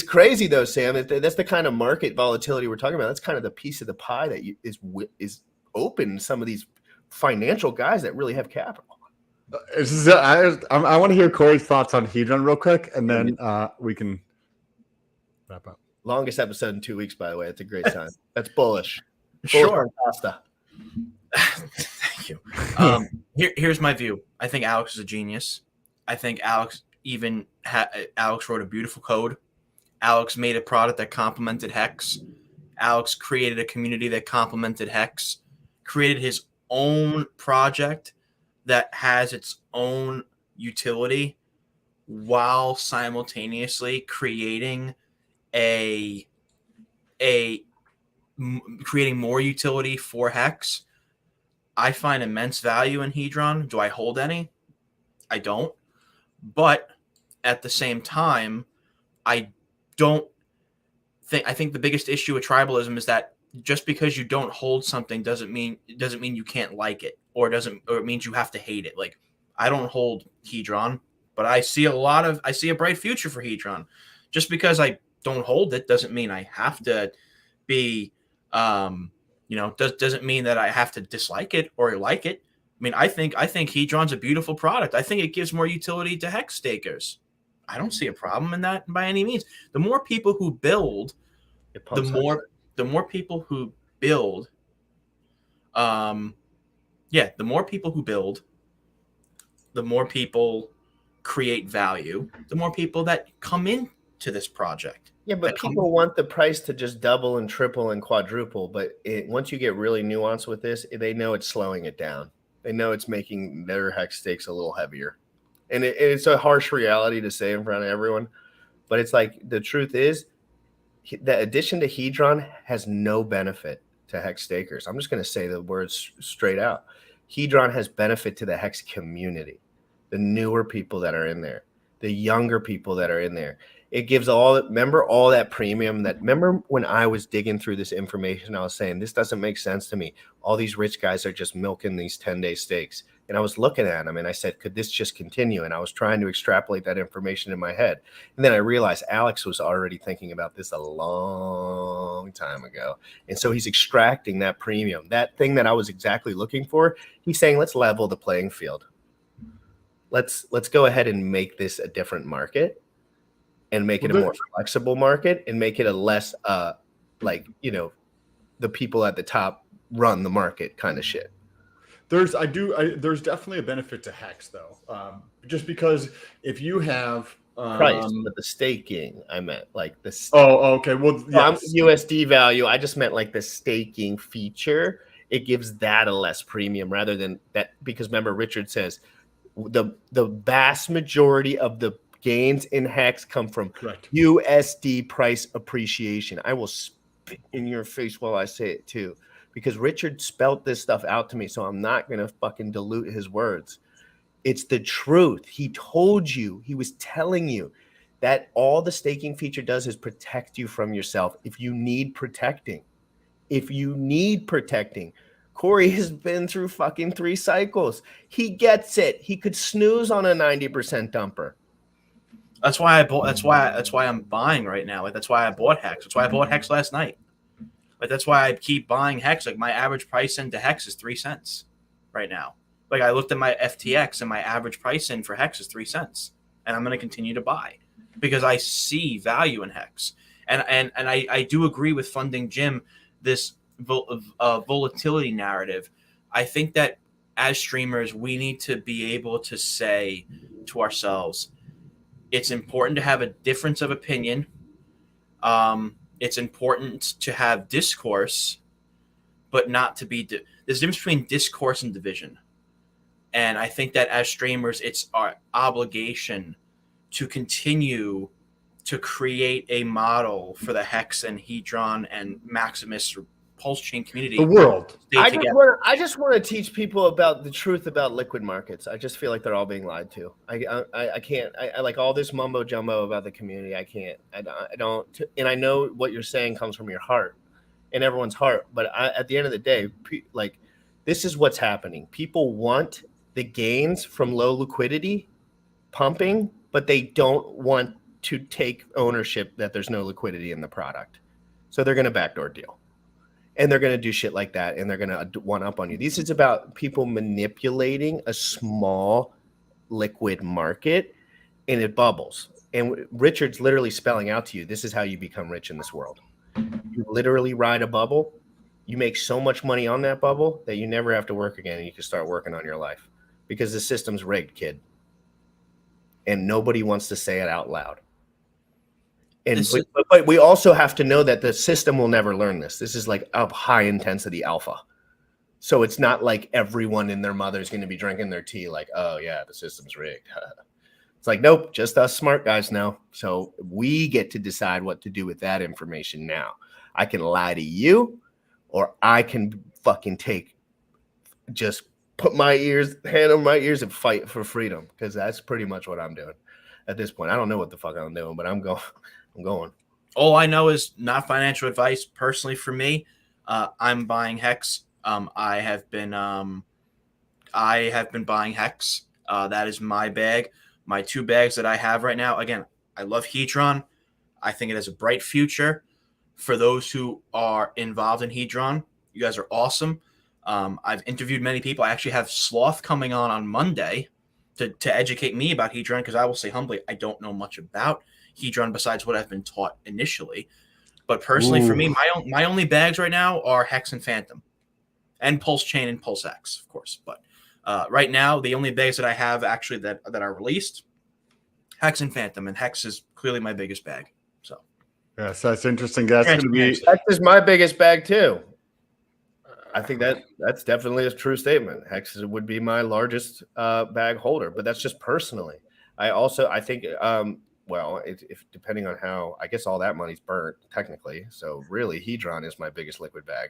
crazy though, Sam. That's the kind of market volatility we're talking about. That's kind of the piece of the pie that is open to some of these financial guys that really have capital. I want to hear Corey's thoughts on Hedron real quick, and then we can wrap up. Longest episode in 2 weeks, by the way. It's a great sign. That's bullish. Sure. Costa. Thank you. Here's my view. I think Alex is a genius. I think Alex wrote a beautiful code. Alex made a product that complemented Hex. Alex created a community that complemented Hex. Created his own project that has its own utility while simultaneously creating creating more utility for Hex. I find immense value in Hedron. Do I hold any? I don't. But at the same time, I think the biggest issue with tribalism is that just because you don't hold something doesn't mean you can't like it, or it means you have to hate it. Like, I don't hold Hedron, but I see a bright future for Hedron. Just because I don't hold it doesn't mean I have to be, doesn't mean that I have to dislike it or like it. I mean, I think Hedron's a beautiful product. I think it gives more utility to Hex stakers. I don't see a problem in that by any means. The more people who build, the more people who build, the more people create value, the more people that come into this project. Yeah, but people want the price to just double and triple and quadruple. But once you get really nuanced with this, they know it's slowing it down. They know it's making their Hex stakes a little heavier. And it's a harsh reality to say in front of everyone. But it's like, the truth is, the addition to Hedron has no benefit to Hex stakers. I'm just going to say the words straight out. Hedron has benefit to the Hex community, the newer people that are in there, the younger people that are in there. It gives remember all that premium remember when I was digging through this information, I was saying, this doesn't make sense to me. All these rich guys are just milking these 10-day stakes. And I was looking at them and I said, could this just continue? And I was trying to extrapolate that information in my head. And then I realized Alex was already thinking about this a long time ago. And so he's extracting that premium, that thing that I was exactly looking for. He's saying, let's level the playing field. Let's go ahead and make this a different market, and make it a more flexible market, and make it a less the people at the top run the market kind of shit. There's definitely a benefit to Hex though, just because if you have Price, but the staking, I meant like the okay, well, I'm yes, USD value. I just meant like the staking feature. It gives that a less premium rather than that, because remember Richard says the vast majority of the gains in Hex come from correct. USD price appreciation. I will spit in your face while I say it too, because Richard spelt this stuff out to me, so I'm not gonna fucking dilute his words. It's the truth. He told you, he was telling you that all the staking feature does is protect you from yourself if you need protecting. If you need protecting. Corey has been through fucking 3 cycles. He gets it. He could snooze on a 90% dumper. That's why I bought. That's why I'm buying right now. Like that's why I bought Hex. That's why I bought Hex last night. Like that's why I keep buying Hex. Like my average price into Hex is 3 cents right now. Like I looked at my FTX and my average price in for Hex is 3 cents, and I'm going to continue to buy because I see value in Hex. And I do agree with Funding Jim this volatility narrative. I think that as streamers we need to be able to say to ourselves, it's important to have a difference of opinion. It's important to have discourse, but not to be. There's a difference between discourse and division. And I think that as streamers, it's our obligation to continue to create a model for the Hex and Hedron and Maximus or Pulse Chain community. The world. I just want to teach people about the truth about liquid markets. I just feel like they're all being lied to. I can't. I like all this mumbo jumbo about the community. I can't. I don't. And I know what you're saying comes from your heart and everyone's heart. But at the end of the day, like this is what's happening. People want the gains from low liquidity pumping, but they don't want to take ownership that there's no liquidity in the product. So they're going to backdoor deal. And they're going to do shit like that, and they're going to one up on you. This is about people manipulating a small liquid market, and it bubbles. And Richard's literally spelling out to you, this is how you become rich in this world. You literally ride a bubble. You make so much money on that bubble that you never have to work again, and you can start working on your life because the system's rigged, kid. And nobody wants to say it out loud. And but we also have to know that the system will never learn this. This is like a high intensity alpha. So it's not like everyone and their mother's going to be drinking their tea like, oh yeah, the system's rigged. It's like, nope, just us smart guys now. So we get to decide what to do with that information now. I can lie to you, or I can fucking just put my hand on my ears and fight for freedom, because that's pretty much what I'm doing at this point. I don't know what the fuck I'm doing, but I'm going. All I know is not financial advice. Personally, for me, I'm buying Hex. I have been buying Hex. That is my bag. My 2 bags that I have right now. Again, I love Hedron. I think it has a bright future. For those who are involved in Hedron, you guys are awesome. I've interviewed many people. I actually have Sloth coming on Monday to educate me about Hedron, because I will say humbly, I don't know much about Hedron besides what I've been taught initially. But personally, for me, my only bags right now are Hex and Phantom, and Pulse Chain and Pulse X, of course. But right now, the only bags that I have actually that are released, Hex and Phantom, and Hex is clearly my biggest bag. So yes, that's interesting. That's going to be Hex is my biggest bag too. I think that's definitely a true statement. Hex would be my largest bag holder, but that's just personally. I think well, if depending on how, I guess all that money's burnt technically. So really, Hedron is my biggest liquid bag,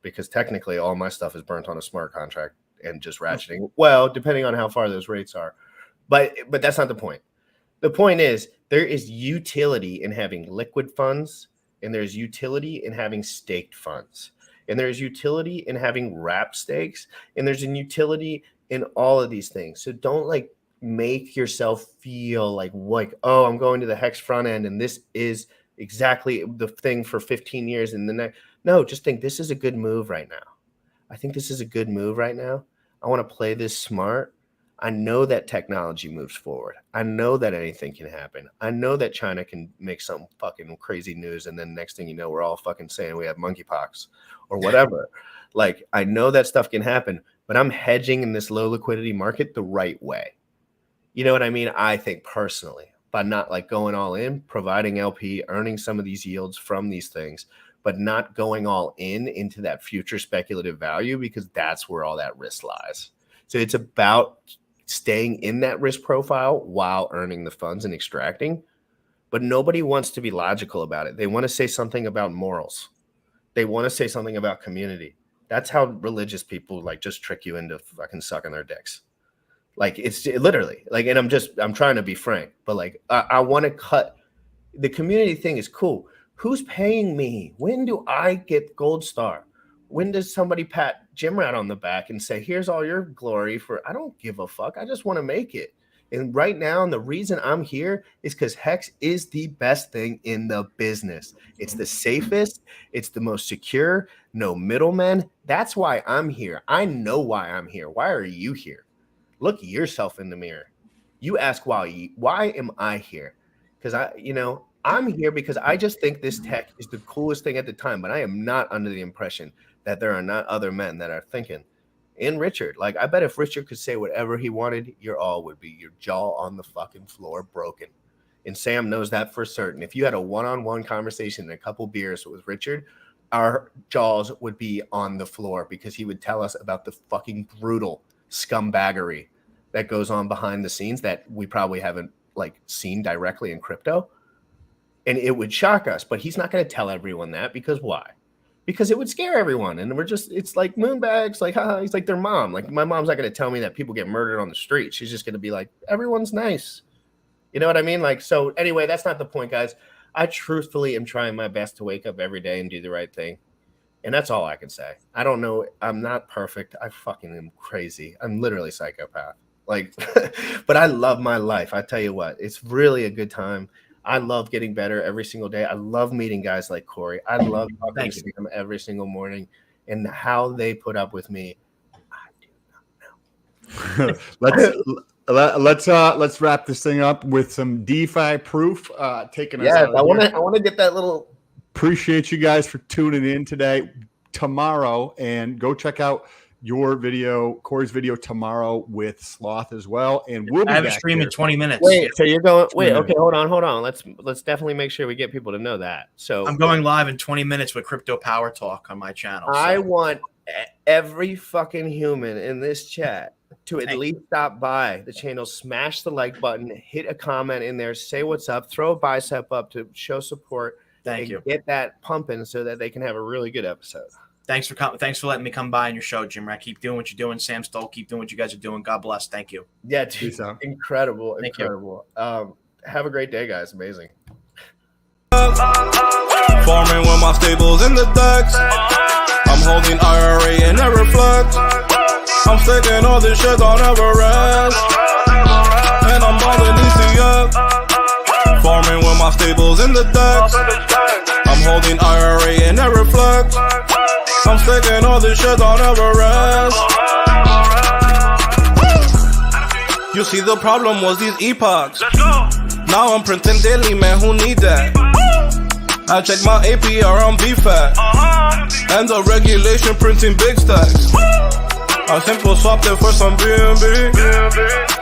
because technically all my stuff is burnt on a smart contract and just ratcheting. Well, depending on how far those rates are, but that's not the point. The point is there is utility in having liquid funds, and there's utility in having staked funds, and there's utility in having wrap stakes, and there's an utility in all of these things. So don't make yourself feel like, oh, I'm going to the Hex front end and this is exactly the thing for 15 years. And the next, no, just think this is a good move right now. I think this is a good move right now. I want to play this smart. I know that technology moves forward. I know that anything can happen. I know that China can make some fucking crazy news, and then next thing you know, we're all fucking saying we have monkeypox or whatever. I know that stuff can happen, but I'm hedging in this low liquidity market the right way. You know what I mean? I think personally, by not like going all in, providing LP, earning some of these yields from these things, but not going all in into that future speculative value, because that's where all that risk lies. So it's about staying in that risk profile while earning the funds and extracting. But nobody wants to be logical about it. They want to say something about morals. They want to say something about community. That's how religious people like just trick you into fucking sucking their dicks. Like it's literally like, and I'm trying to be frank, but like I want to cut. The community thing is cool. Who's paying me? When do I get gold star? When does somebody pat Jim Rat on the back and say, here's all your glory for, I don't give a fuck. I just want to make it. And right now, and the reason I'm here is because Hex is the best thing in the business. It's the safest. It's the most secure. No middlemen. That's why I'm here. I know why I'm here. Why are you here? Look yourself in the mirror. You ask why am I here? Because I'm here because I just think this tech is the coolest thing at the time, but I am not under the impression that there are not other men that are thinking. In Richard, like I bet if Richard could say whatever he wanted, your jaw on the fucking floor broken. And Sam knows that for certain. If you had a one-on-one conversation and a couple beers with Richard, our jaws would be on the floor because he would tell us about the fucking brutal scumbaggery that goes on behind the scenes that we probably haven't like seen directly in crypto. And it would shock us, but he's not going to tell everyone that because why? Because it would scare everyone. And it's like moonbags, like, haha, he's like their mom. Like my mom's not going to tell me that people get murdered on the street. She's just going to be like, everyone's nice. You know what I mean? Like, so anyway, that's not the point, guys. I truthfully am trying my best to wake up every day and do the right thing. And that's all I can say. I don't know. I'm not perfect. I fucking am crazy. I'm literally psychopath. Like, but I love my life. I tell you what, it's really a good time. I love getting better every single day. I love meeting guys like Corey. I love talking to them every single morning, and how they put up with me, I do not know. Let's wrap this thing up with some DeFi proof. Taking us I want to get that little. Appreciate you guys for tuning in today, tomorrow, and go check out your video, Corey's video tomorrow with Sloth as well. And we'll be I have a back stream here. in 20 minutes. Wait, so you're going? Wait, okay, hold on. Let's definitely make sure we get people to know that. So I'm going live in 20 minutes with Crypto Power Talk on my channel. So. I want every fucking human in this chat to at least stop by the channel, smash the like button, hit a comment in there, say what's up, throw a bicep up to show support. Thank you. Get that pumping so that they can have a really good episode. Thanks for letting me come by on your show, Jim Rat. Keep doing what you're doing. Sam Stoll, keep doing what you guys are doing. God bless. Thank you. Yeah, dude. Incredible. Thank you. Have a great day, guys. Amazing. Farming with my stables in the decks. I'm holding IRA and never flex. I'm sticking all this shit on Everest. And I'm balling ECF. Farming with my stables in the decks. I'm holding IRA and never flex. I'm sticking all this shit on Everest. You see, the problem was these epochs. Now I'm printing daily, man, who need that? I check my APR on BFAT. And the regulation printing big stacks. I simple swapped it for some BNB.